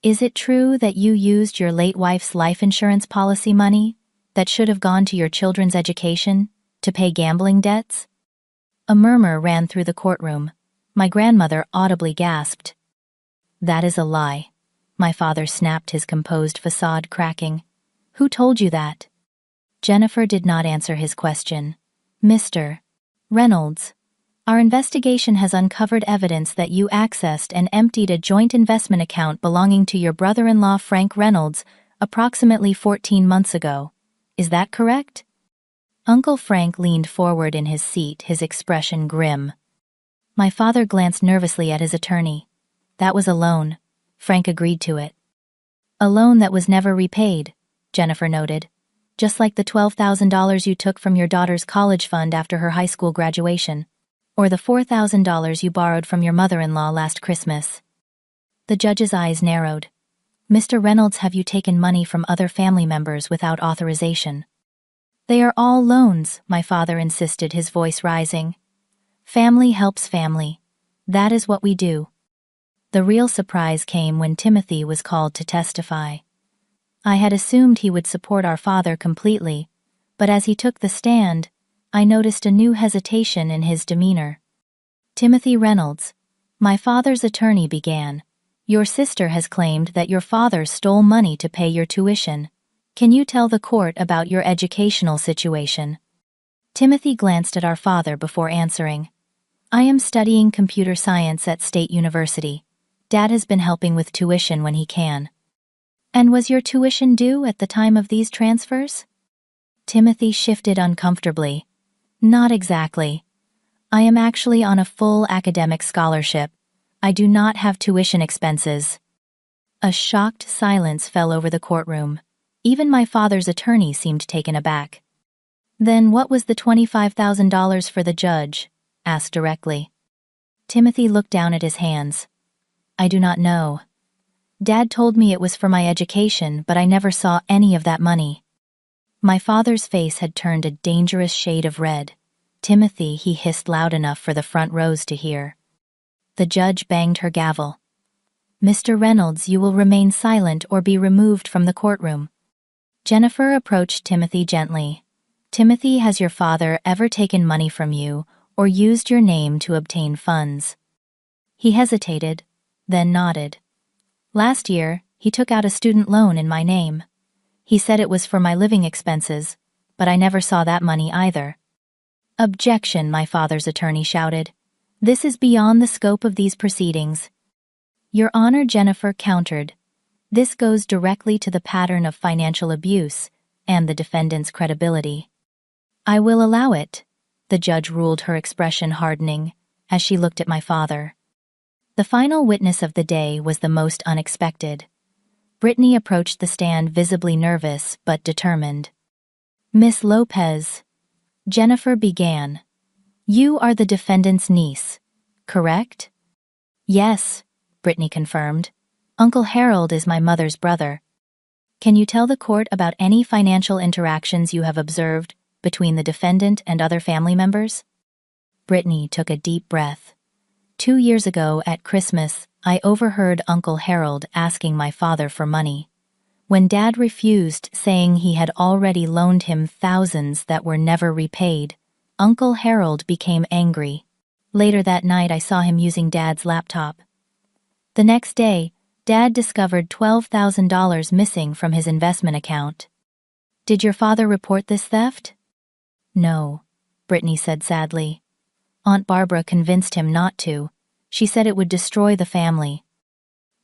Is it true that you used your late wife's life insurance policy money, that should have gone to your children's education, to pay gambling debts? A murmur ran through the courtroom. My grandmother audibly gasped. That is a lie. My father snapped, his composed facade cracking. Who told you that? Jennifer did not answer his question. Mr. Reynolds, our investigation has uncovered evidence that you accessed and emptied a joint investment account belonging to your brother-in-law Frank Reynolds approximately 14 months ago. Is that correct? Uncle Frank leaned forward in his seat, his expression grim. My father glanced nervously at his attorney. That was a loan. Frank agreed to it. A loan that was never repaid, Jennifer noted. Just like the $12,000 you took from your daughter's college fund after her high school graduation. Or the $4,000 you borrowed from your mother-in-law last Christmas. The judge's eyes narrowed. Mr. Reynolds, have you taken money from other family members without authorization? They are all loans, my father insisted, his voice rising. Family helps family. That is what we do. The real surprise came when Timothy was called to testify. I had assumed he would support our father completely, but as he took the stand, I noticed a new hesitation in his demeanor. Timothy Reynolds, my father's attorney began. Your sister has claimed that your father stole money to pay your tuition. Can you tell the court about your educational situation? Timothy glanced at our father before answering. I am studying computer science at State University. Dad has been helping with tuition when he can. And was your tuition due at the time of these transfers? Timothy shifted uncomfortably. Not exactly. I am actually on a full academic scholarship. I do not have tuition expenses. A shocked silence fell over the courtroom. Even my father's attorney seemed taken aback. Then what was the $25,000 for, the judge asked directly. Timothy looked down at his hands. I do not know. Dad told me it was for my education, but I never saw any of that money. My father's face had turned a dangerous shade of red. Timothy, he hissed loud enough for the front rows to hear. The judge banged her gavel. Mr. Reynolds, you will remain silent or be removed from the courtroom. Jennifer approached Timothy gently. Timothy, has your father ever taken money from you or used your name to obtain funds? He hesitated, then nodded. Last year, he took out a student loan in my name. He said it was for my living expenses, but I never saw that money either. Objection, my father's attorney shouted. This is beyond the scope of these proceedings. Your Honor, Jennifer countered. This goes directly to the pattern of financial abuse and the defendant's credibility. I will allow it, the judge ruled, her expression hardening as she looked at my father. The final witness of the day was the most unexpected. Brittany approached the stand visibly nervous but determined. Miss Lopez, Jennifer began. You are the defendant's niece, correct? Yes, Brittany confirmed. Uncle Harold is my mother's brother. Can you tell the court about any financial interactions you have observed between the defendant and other family members? Brittany took a deep breath. 2 years ago at Christmas, I overheard Uncle Harold asking my father for money. When Dad refused, saying he had already loaned him thousands that were never repaid, Uncle Harold became angry. Later that night I saw him using Dad's laptop. The next day, Dad discovered $12,000 missing from his investment account. Did your father report this theft? No, Brittany said sadly. Aunt Barbara convinced him not to. She said it would destroy the family.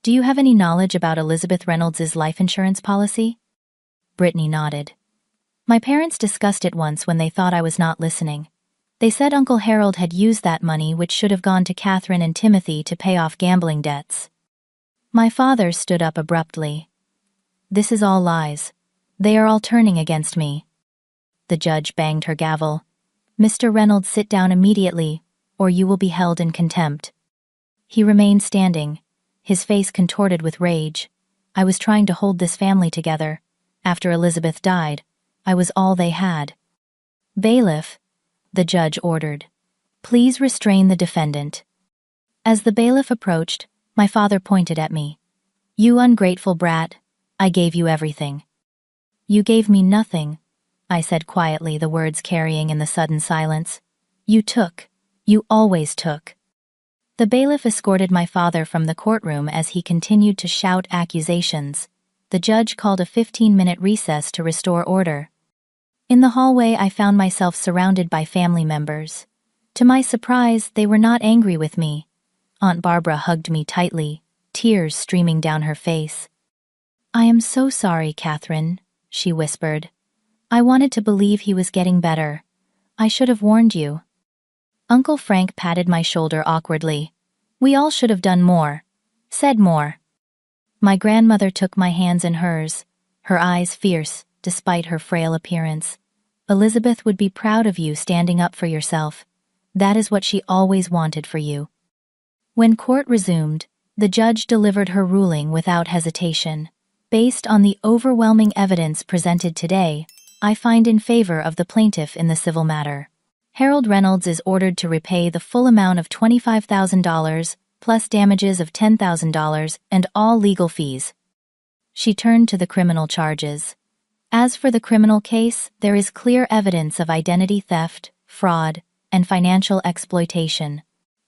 Do you have any knowledge about Elizabeth Reynolds' life insurance policy? Brittany nodded. My parents discussed it once when they thought I was not listening. They said Uncle Harold had used that money, which should have gone to Catherine and Timothy, to pay off gambling debts. My father stood up abruptly. This is all lies. They are all turning against me. The judge banged her gavel. Mr. Reynolds, sit down immediately, or you will be held in contempt. He remained standing, his face contorted with rage. I was trying to hold this family together. After Elizabeth died, I was all they had. Bailiff, the judge ordered. Please restrain the defendant. As the bailiff approached, my father pointed at me. You ungrateful brat, I gave you everything. You gave me nothing, I said quietly, the words carrying in the sudden silence. You took. You always took. The bailiff escorted my father from the courtroom as he continued to shout accusations. The judge called a 15-minute recess to restore order. In the hallway, I found myself surrounded by family members. To my surprise, they were not angry with me. Aunt Barbara hugged me tightly, tears streaming down her face. I am so sorry, Catherine, she whispered. I wanted to believe he was getting better. I should have warned you. Uncle Frank patted my shoulder awkwardly. We all should have done more. Said more. My grandmother took my hands in hers, her eyes fierce, despite her frail appearance. Elizabeth would be proud of you standing up for yourself. That is what she always wanted for you. When court resumed, the judge delivered her ruling without hesitation. Based on the overwhelming evidence presented today, I find in favor of the plaintiff in the civil matter. Harold Reynolds is ordered to repay the full amount of $25,000, plus damages of $10,000 and all legal fees. She turned to the criminal charges. As for the criminal case, there is clear evidence of identity theft, fraud, and financial exploitation.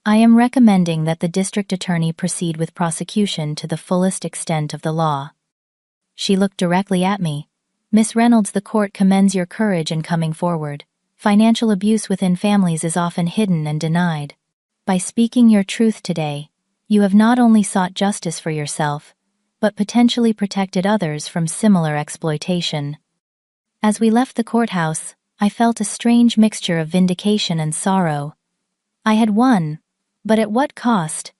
I am recommending that the district attorney proceed with prosecution to the fullest extent of the law. She looked directly at me. Miss Reynolds, the court commends your courage in coming forward. Financial abuse within families is often hidden and denied. By speaking your truth today, you have not only sought justice for yourself, but potentially protected others from similar exploitation. As we left the courthouse, I felt a strange mixture of vindication and sorrow. I had won, but at what cost?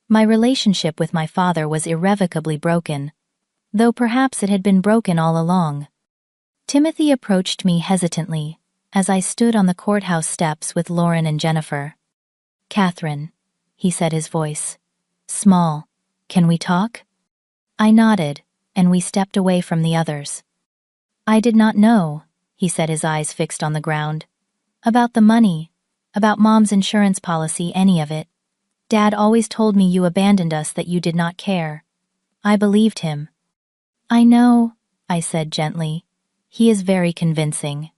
My relationship with my father was irrevocably broken, though perhaps it had been broken all along. Timothy approached me hesitantly as I stood on the courthouse steps with Lauren and Jennifer. Catherine, he said, his voice small, can we talk? I nodded, and we stepped away from the others. I did not know, he said, his eyes fixed on the ground. About the money, about Mom's insurance policy, any of it. Dad always told me you abandoned us, that you did not care. I believed him. I know, I said gently. He is very convincing.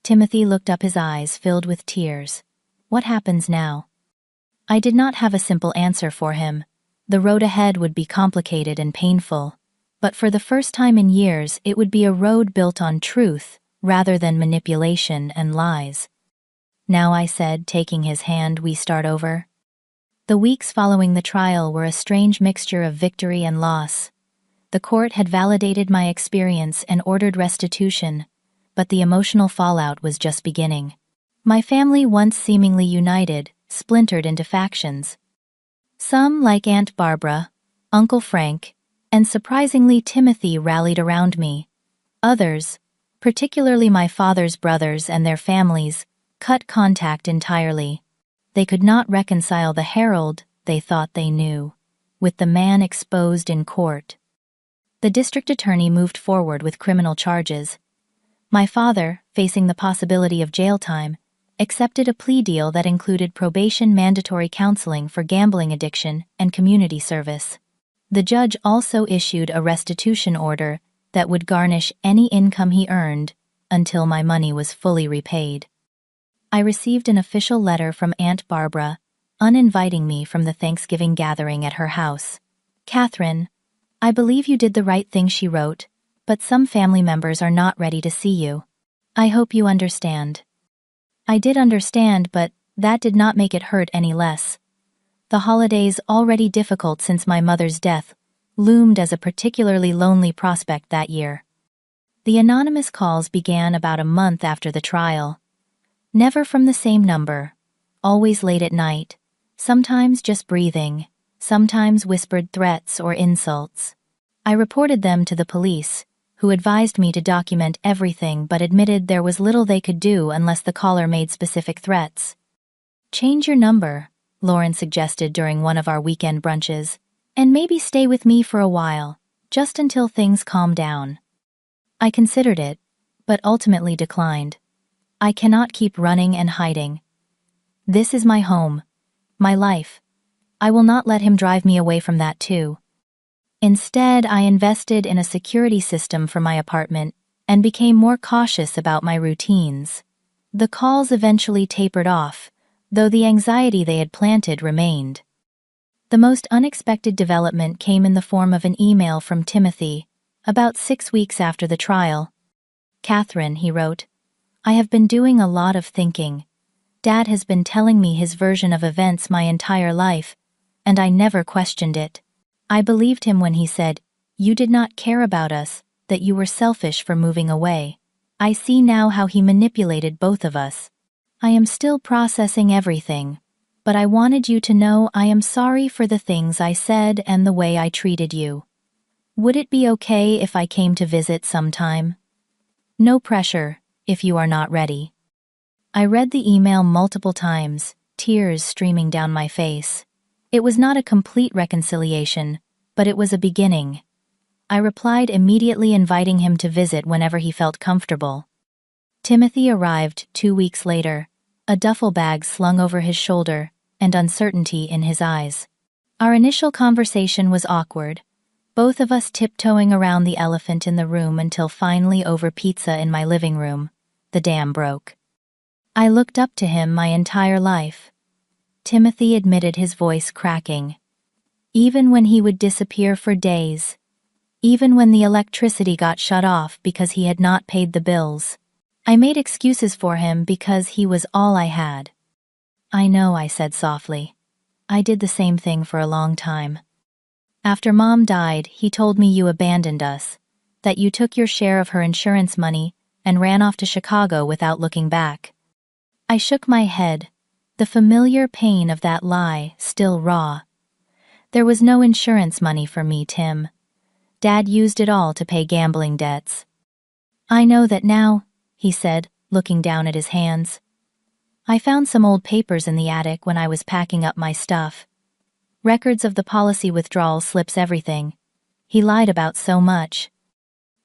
Timothy looked up, his eyes filled with tears. What happens now? I did not have a simple answer for him. The road ahead would be complicated and painful, but for the first time in years it would be a road built on truth rather than manipulation and lies. Now, I said, taking his hand, we start over. The weeks following the trial were a strange mixture of victory and loss. The court had validated my experience and ordered restitution, but the emotional fallout was just beginning. My family, once seemingly united, splintered into factions. Some, like Aunt Barbara, Uncle Frank, and surprisingly Timothy, rallied around me. Others, particularly my father's brothers and their families, cut contact entirely. They could not reconcile the Herald they thought they knew with the man exposed in court. The district attorney moved forward with criminal charges. My father, facing the possibility of jail time, accepted a plea deal that included probation, mandatory counseling for gambling addiction, and community service. The judge also issued a restitution order that would garnish any income he earned until my money was fully repaid. I received an official letter from Aunt Barbara, uninviting me from the Thanksgiving gathering at her house. "Catherine, I believe you did the right thing," she wrote, "but some family members are not ready to see you. I hope you understand." I did understand, but that did not make it hurt any less. The holidays, already difficult since my mother's death, loomed as a particularly lonely prospect that year. The anonymous calls began about a month after the trial. Never from the same number, always late at night, sometimes just breathing, sometimes whispered threats or insults. I reported them to the police, who advised me to document everything but admitted there was little they could do unless the caller made specific threats. "Change your number," Lauren suggested during one of our weekend brunches, "and maybe stay with me for a while, just until things calm down." I considered it, but ultimately declined. I cannot keep running and hiding. This is my home, my life. I will not let him drive me away from that too. Instead, I invested in a security system for my apartment and became more cautious about my routines. The calls eventually tapered off, though the anxiety they had planted remained. The most unexpected development came in the form of an email from Timothy, about 6 weeks after the trial. "Catherine," he wrote, "I have been doing a lot of thinking. Dad has been telling me his version of events my entire life, and I never questioned it. I believed him when he said, 'You did not care about us, that you were selfish for moving away.' I see now how he manipulated both of us. I am still processing everything, but I wanted you to know I am sorry for the things I said and the way I treated you. Would it be okay if I came to visit sometime? No pressure, if you are not ready." I read the email multiple times, tears streaming down my face. It was not a complete reconciliation, but it was a beginning. I replied immediately, inviting him to visit whenever he felt comfortable. Timothy arrived 2 weeks later, a duffel bag slung over his shoulder and uncertainty in his eyes. Our initial conversation was awkward, both of us tiptoeing around the elephant in the room until finally, over pizza in my living room, the dam broke. I looked up to him my entire life. Timothy admitted, his voice cracking. Even when he would disappear for days. Even when the electricity got shut off because he had not paid the bills. I made excuses for him because he was all I had. "I know," I said softly. "I did the same thing for a long time. After Mom died, he told me you abandoned us, that you took your share of her insurance money and ran off to Chicago without looking back." I shook my head, the familiar pain of that lie still raw. "There was no insurance money for me, Tim. Dad used it all to pay gambling debts." "I know that now," he said, looking down at his hands. "I found some old papers in the attic when I was packing up my stuff. Records of the policy withdrawal slips, everything. He lied about so much."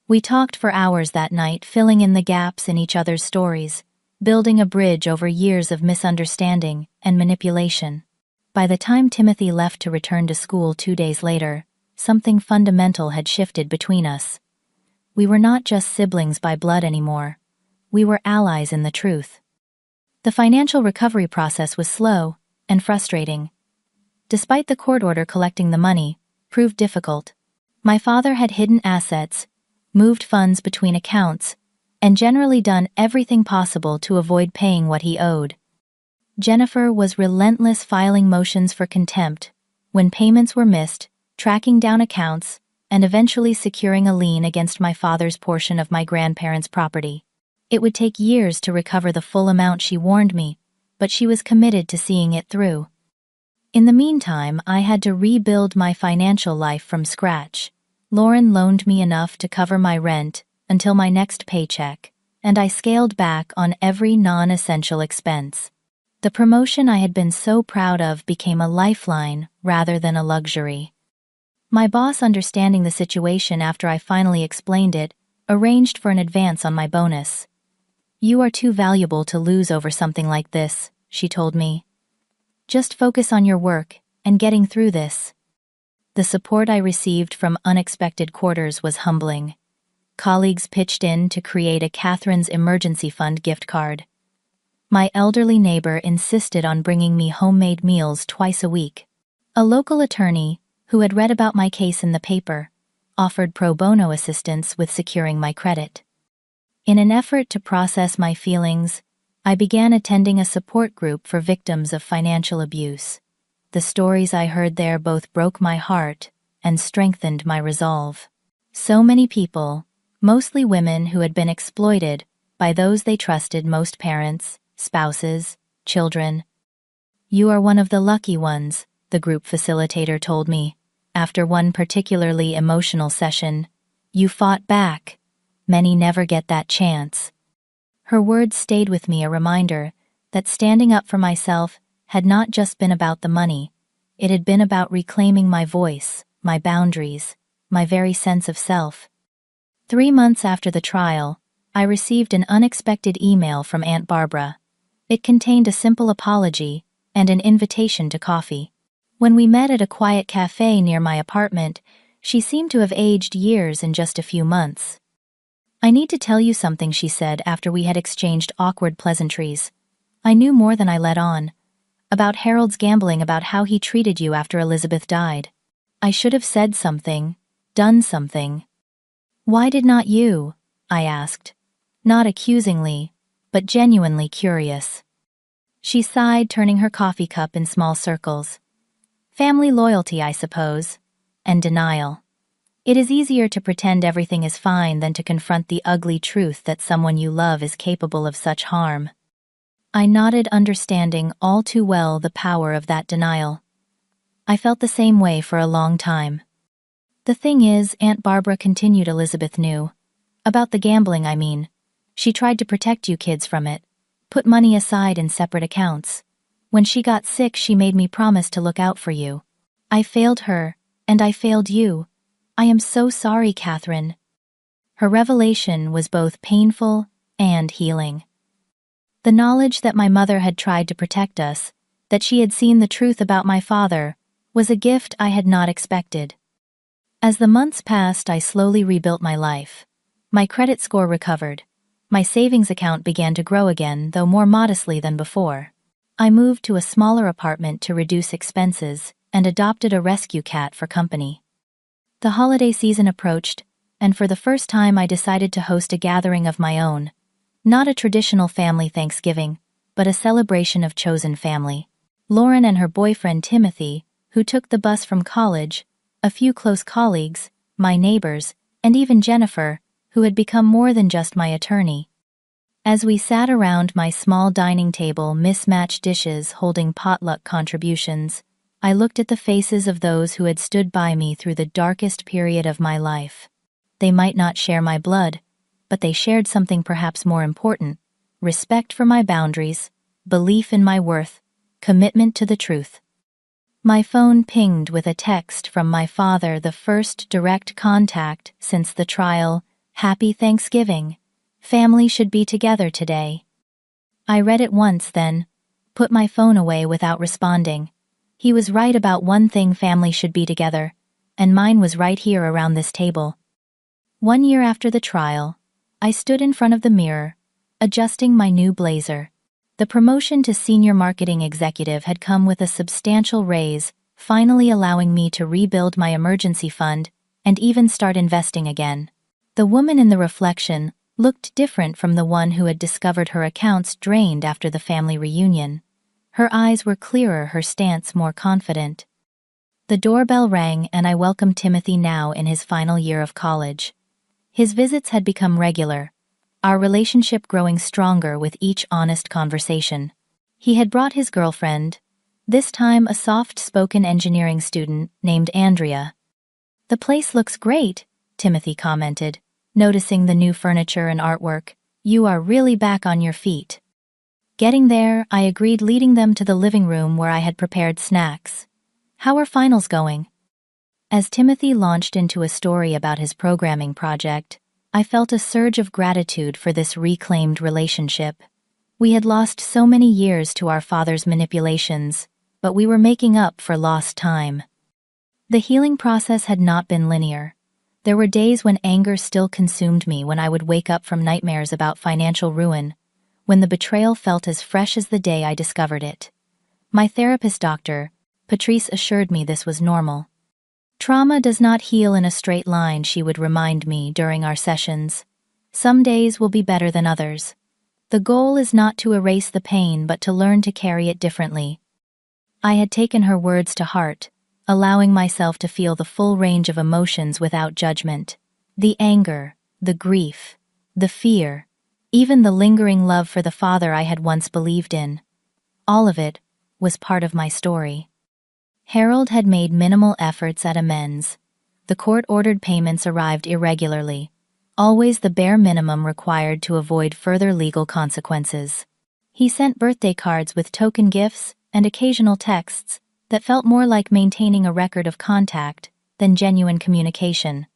We talked for hours that night, filling in the gaps in each other's stories, building a bridge over years of misunderstanding and manipulation. By the time Timothy left to return to school 2 days later, something fundamental had shifted between us. We were not just siblings by blood anymore. We were allies in the truth. The financial recovery process was slow and frustrating. Despite the court order collecting the money, proved difficult. My father had hidden assets, moved funds between accounts, and generally done everything possible to avoid paying what he owed. Jennifer was relentless, filing motions for contempt when payments were missed, tracking down accounts, and eventually securing a lien against my father's portion of my grandparents' property. It would take years to recover the full amount, she warned me, but she was committed to seeing it through. In the meantime, I had to rebuild my financial life from scratch. Lauren loaned me enough to cover my rent, until my next paycheck, and I scaled back on every non-essential expense. The promotion I had been so proud of became a lifeline rather than a luxury. My boss, understanding the situation after I finally explained it, arranged for an advance on my bonus. "You are too valuable to lose over something like this," she told me. "Just focus on your work and getting through this." The support I received from unexpected quarters was humbling. Colleagues pitched in to create a Catherine's Emergency Fund gift card. My elderly neighbor insisted on bringing me homemade meals twice a week. A local attorney, who had read about my case in the paper, offered pro bono assistance with securing my credit. In an effort to process my feelings, I began attending a support group for victims of financial abuse. The stories I heard there both broke my heart and strengthened my resolve. So many people, mostly women who had been exploited by those they trusted most: parents, spouses, children. "You are one of the lucky ones," the group facilitator told me, after one particularly emotional session. "You fought back. Many never get that chance." Her words stayed with me, a reminder that standing up for myself had not just been about the money. It had been about reclaiming my voice, my boundaries, my very sense of self. 3 months after the trial, I received an unexpected email from Aunt Barbara. It contained a simple apology and an invitation to coffee. When we met at a quiet cafe near my apartment, she seemed to have aged years in just a few months. "I need to tell you something," she said after we had exchanged awkward pleasantries. "I knew more than I let on. About Harold's gambling, about how he treated you after Elizabeth died. I should have said something, done something." "Why did not you?" I asked, not accusingly, but genuinely curious. She sighed, turning her coffee cup in small circles. "Family loyalty, I suppose, and denial. It is easier to pretend everything is fine than to confront the ugly truth that someone you love is capable of such harm." I nodded, understanding all too well the power of that denial. I felt the same way for a long time. "The thing is," Aunt Barbara continued, "Elizabeth knew. About the gambling, I mean. She tried to protect you kids from it, put money aside in separate accounts. When she got sick, she made me promise to look out for you. I failed her, and I failed you. I am so sorry, Catherine." Her revelation was both painful and healing. The knowledge that my mother had tried to protect us, that she had seen the truth about my father, was a gift I had not expected. As the months passed, I slowly rebuilt my life. My credit score recovered. My savings account began to grow again, though more modestly than before. I moved to a smaller apartment to reduce expenses and adopted a rescue cat for company. The holiday season approached, and for the first time I decided to host a gathering of my own. Not a traditional family Thanksgiving, but a celebration of chosen family. Lauren and her boyfriend Timothy, who took the bus from college, a few close colleagues, my neighbors, and even Jennifer, who had become more than just my attorney. As we sat around my small dining table, mismatched dishes holding potluck contributions, I looked at the faces of those who had stood by me through the darkest period of my life. They might not share my blood, but they shared something perhaps more important: respect for my boundaries, belief in my worth, commitment to the truth. My phone pinged with a text from my father, the first direct contact since the trial. "Happy Thanksgiving. Family should be together today." I read it once, then put my phone away without responding. He was right about one thing: family should be together, and mine was right here around this table. 1 year after the trial, I stood in front of the mirror, adjusting my new blazer. The promotion to senior marketing executive had come with a substantial raise, finally allowing me to rebuild my emergency fund and even start investing again. The woman in the reflection looked different from the one who had discovered her accounts drained after the family reunion. Her eyes were clearer, her stance more confident. The doorbell rang, and I welcomed Timothy, now in his final year of college. His visits had become regular, our relationship growing stronger with each honest conversation. He had brought his girlfriend, this time a soft-spoken engineering student named Andrea. "The place looks great," Timothy commented, noticing the new furniture and artwork. "You are really back on your feet." Getting there, I agreed, leading them to the living room where I had prepared snacks. "How are finals going?" As Timothy launched into a story about his programming project, I felt a surge of gratitude for this reclaimed relationship. We had lost so many years to our father's manipulations, but we were making up for lost time. The healing process had not been linear. There were days when anger still consumed me, when I would wake up from nightmares about financial ruin, when the betrayal felt as fresh as the day I discovered it. My therapist, Dr. Patrice, assured me this was normal. "Trauma does not heal in a straight line," she would remind me during our sessions. "Some days will be better than others. The goal is not to erase the pain, but to learn to carry it differently." I had taken her words to heart, allowing myself to feel the full range of emotions without judgment. The anger, the grief, the fear, even the lingering love for the father I had once believed in. All of it was part of my story. Harold had made minimal efforts at amends. The court-ordered payments arrived irregularly, always the bare minimum required to avoid further legal consequences. He sent birthday cards with token gifts and occasional texts that felt more like maintaining a record of contact than genuine communication.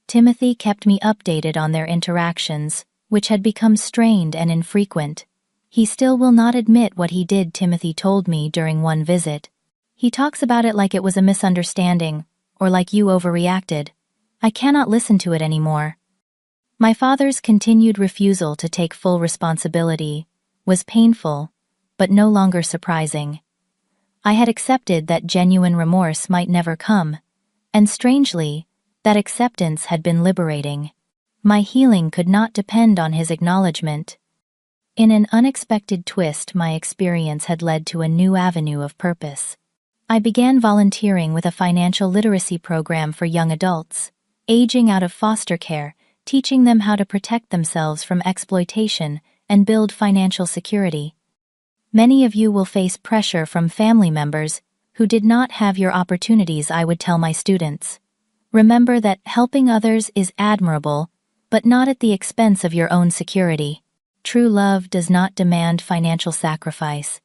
Timothy kept me updated on their interactions, which had become strained and infrequent. "He still will not admit what he did," Timothy told me during one visit. "He talks about it like it was a misunderstanding, or like you overreacted. I cannot listen to it anymore." My father's continued refusal to take full responsibility was painful, but no longer surprising. I had accepted that genuine remorse might never come, and strangely, that acceptance had been liberating. My healing could not depend on his acknowledgement. In an unexpected twist, my experience had led to a new avenue of purpose. I began volunteering with a financial literacy program for young adults, aging out of foster care, teaching them how to protect themselves from exploitation and build financial security. "Many of you will face pressure from family members who did not have your opportunities," I would tell my students. "Remember that helping others is admirable, but not at the expense of your own security. True love does not demand financial sacrifice."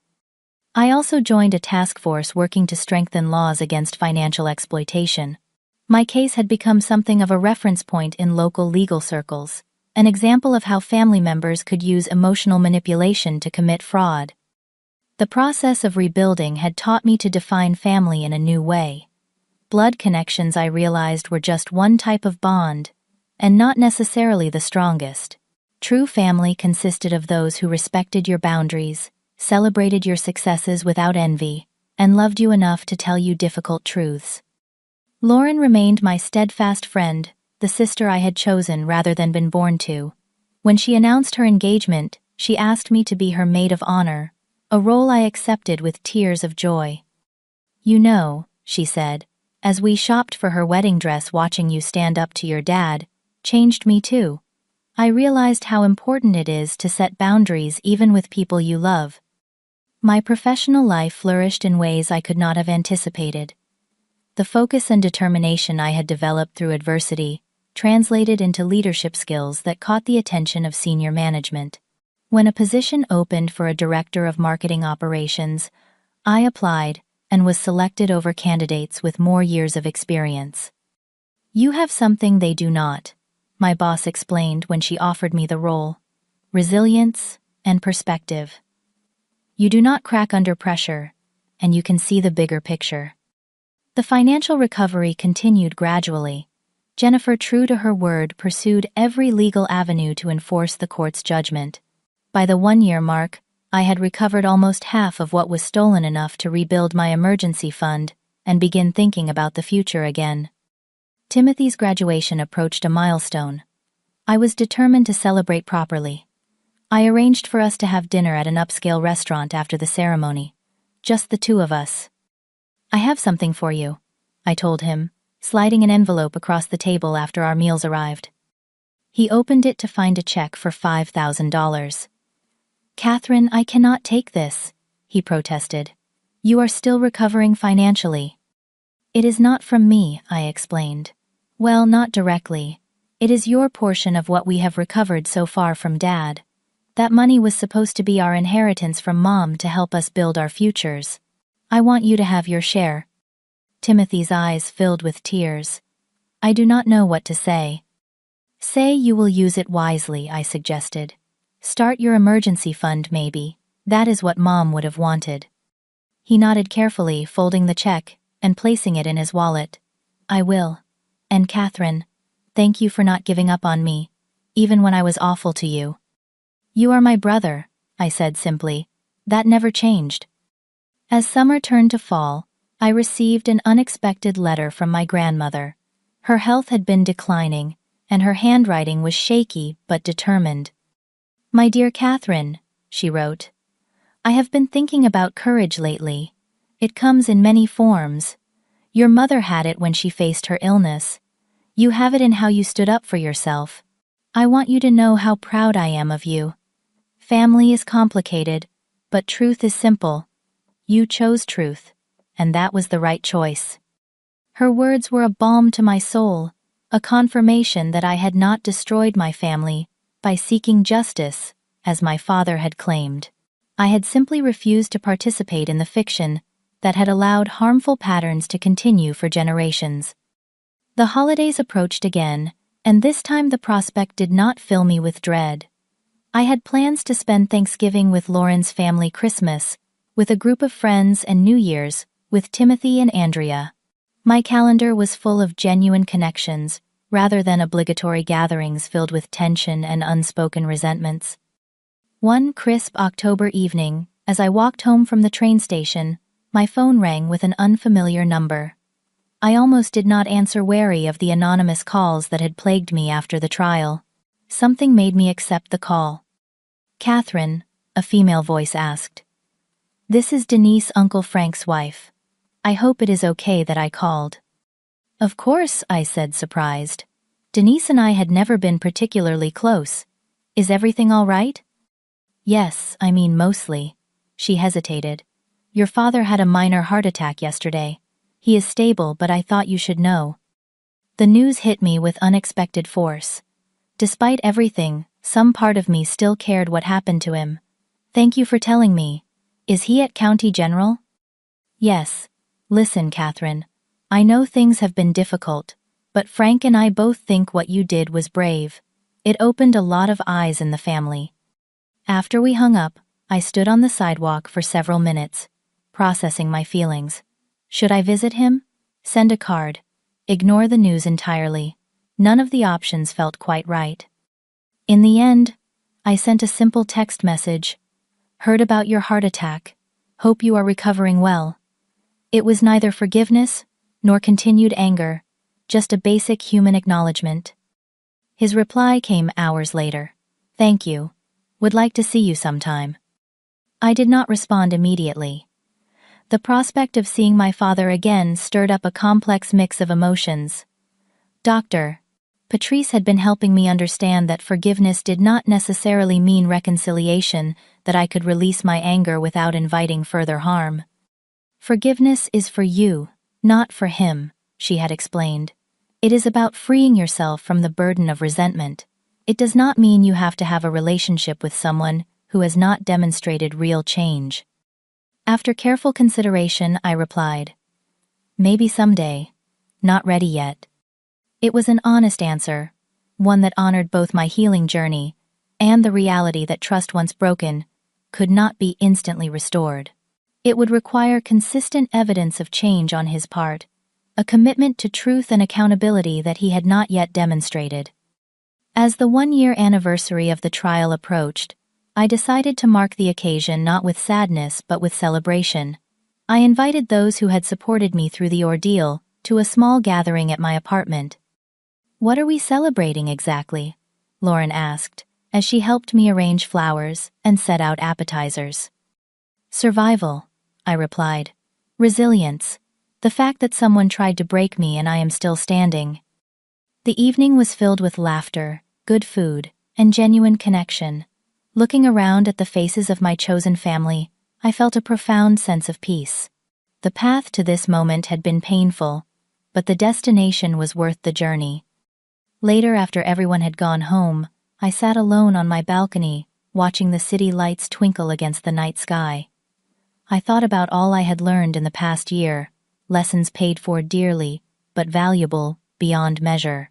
I also joined a task force working to strengthen laws against financial exploitation. My case had become something of a reference point in local legal circles, an example of how family members could use emotional manipulation to commit fraud. The process of rebuilding had taught me to define family in a new way. Blood connections, I realized, were just one type of bond, and not necessarily the strongest. True family consisted of those who respected your boundaries, celebrated your successes without envy, and loved you enough to tell you difficult truths. Lauren remained my steadfast friend, the sister I had chosen rather than been born to. When she announced her engagement, she asked me to be her maid of honor, a role I accepted with tears of joy. "You know," she said, "as we shopped for her wedding dress, watching you stand up to your dad changed me too. I realized how important it is to set boundaries even with people you love." My professional life flourished in ways I could not have anticipated. The focus and determination I had developed through adversity translated into leadership skills that caught the attention of senior management. When a position opened for a director of marketing operations, I applied and was selected over candidates with more years of experience. "You have something they do not," my boss explained when she offered me the role: "resilience and perspective. You do not crack under pressure, and you can see the bigger picture." The financial recovery continued gradually. Jennifer, true to her word, pursued every legal avenue to enforce the court's judgment. By the 1-year mark, I had recovered almost half of what was stolen, enough to rebuild my emergency fund and begin thinking about the future again. Timothy's graduation approached a milestone. I was determined to celebrate properly. I arranged for us to have dinner at an upscale restaurant after the ceremony. Just the two of us. "I have something for you," I told him, sliding an envelope across the table after our meals arrived. He opened it to find a check for $5,000. "Catherine, I cannot take this," he protested. "You are still recovering financially." "It is not from me," I explained. "Well, not directly. It is your portion of what we have recovered so far from Dad. That money was supposed to be our inheritance from Mom to help us build our futures. I want you to have your share." Timothy's eyes filled with tears. I do not know what to say. "Say you will use it wisely," I suggested. "Start your emergency fund, maybe. That is what Mom would have wanted." He nodded carefully, folding the check and placing it in his wallet. "I will. And Catherine, thank you for not giving up on me, even when I was awful to you." "You are my brother," I said simply. "That never changed." As summer turned to fall, I received an unexpected letter from my grandmother. Her health had been declining, and her handwriting was shaky but determined. "My dear Catherine," she wrote, "I have been thinking about courage lately. It comes in many forms. Your mother had it when she faced her illness. You have it in how you stood up for yourself. I want you to know how proud I am of you. Family is complicated, but truth is simple. You chose truth, and that was the right choice." Her words were a balm to my soul, a confirmation that I had not destroyed my family by seeking justice, as my father had claimed. I had simply refused to participate in the fiction that had allowed harmful patterns to continue for generations. The holidays approached again, and this time the prospect did not fill me with dread. I had plans to spend Thanksgiving with Lauren's family, Christmas with a group of friends, and New Year's with Timothy and Andrea. My calendar was full of genuine connections, rather than obligatory gatherings filled with tension and unspoken resentments. One crisp October evening, as I walked home from the train station, my phone rang with an unfamiliar number. I almost did not answer, wary of the anonymous calls that had plagued me after the trial. Something made me accept the call. "Catherine," a female voice asked. "This is Denise, Uncle Frank's wife. I hope it is okay that I called." "Of course," I said, surprised. Denise and I had never been particularly close. "Is everything all right?" "Yes, I mean mostly." She hesitated. "Your father had a minor heart attack yesterday. He is stable, but I thought you should know." The news hit me with unexpected force. Despite everything, some part of me still cared what happened to him. "Thank you for telling me. Is he at County General?" "Yes. Listen, Catherine. I know things have been difficult, but Frank and I both think what you did was brave. It opened a lot of eyes in the family." After we hung up, I stood on the sidewalk for several minutes, processing my feelings. Should I visit him? Send a card? Ignore the news entirely? None of the options felt quite right. In the end, I sent a simple text message. "Heard about your heart attack. Hope you are recovering well." It was neither forgiveness nor continued anger, just a basic human acknowledgement. His reply came hours later. "Thank you. Would like to see you sometime." I did not respond immediately. The prospect of seeing my father again stirred up a complex mix of emotions. Dr. Patrice had been helping me understand that forgiveness did not necessarily mean reconciliation, that I could release my anger without inviting further harm. "Forgiveness is for you, not for him," she had explained. "It is about freeing yourself from the burden of resentment. It does not mean you have to have a relationship with someone who has not demonstrated real change." After careful consideration, I replied, "Maybe someday. Not ready yet." It was an honest answer, one that honored both my healing journey and the reality that trust once broken could not be instantly restored. It would require consistent evidence of change on his part, a commitment to truth and accountability that he had not yet demonstrated. As the one-year anniversary of the trial approached, I decided to mark the occasion not with sadness but with celebration. I invited those who had supported me through the ordeal to a small gathering at my apartment. "What are we celebrating exactly?" Lauren asked, as she helped me arrange flowers and set out appetizers. "Survival," I replied. "Resilience. The fact that someone tried to break me and I am still standing." The evening was filled with laughter, good food, and genuine connection. Looking around at the faces of my chosen family, I felt a profound sense of peace. The path to this moment had been painful, but the destination was worth the journey. Later, after everyone had gone home, I sat alone on my balcony, watching the city lights twinkle against the night sky. I thought about all I had learned in the past year, lessons paid for dearly, but valuable beyond measure.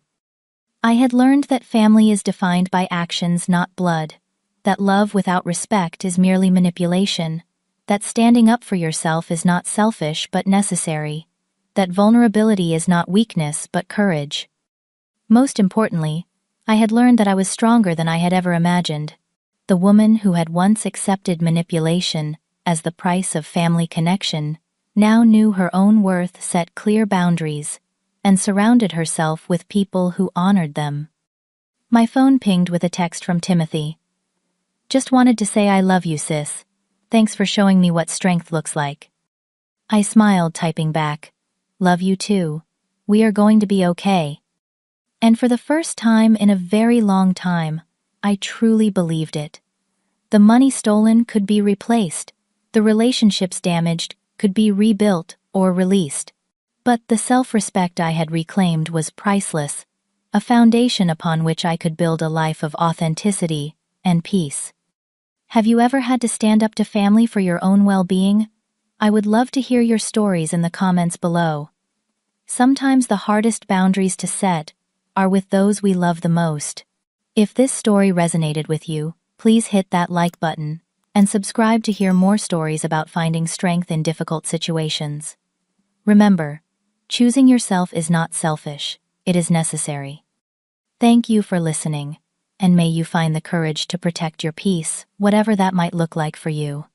I had learned that family is defined by actions, not blood, that love without respect is merely manipulation, that standing up for yourself is not selfish but necessary, that vulnerability is not weakness but courage. Most importantly, I had learned that I was stronger than I had ever imagined. The woman who had once accepted manipulation as the price of family connection now knew her own worth, set clear boundaries, and surrounded herself with people who honored them. My phone pinged with a text from Timothy. "Just wanted to say I love you, sis. Thanks for showing me what strength looks like." I smiled, typing back, "Love you too. We are going to be okay." And for the first time in a very long time, I truly believed it. The money stolen could be replaced. The relationships damaged could be rebuilt or released. But the self-respect I had reclaimed was priceless, a foundation upon which I could build a life of authenticity and peace. Have you ever had to stand up to family for your own well-being? I would love to hear your stories in the comments below. Sometimes the hardest boundaries to set are with those we love the most. If this story resonated with you, please hit that like button and subscribe to hear more stories about finding strength in difficult situations. Remember, choosing yourself is not selfish, it is necessary. Thank you for listening, and may you find the courage to protect your peace, whatever that might look like for you.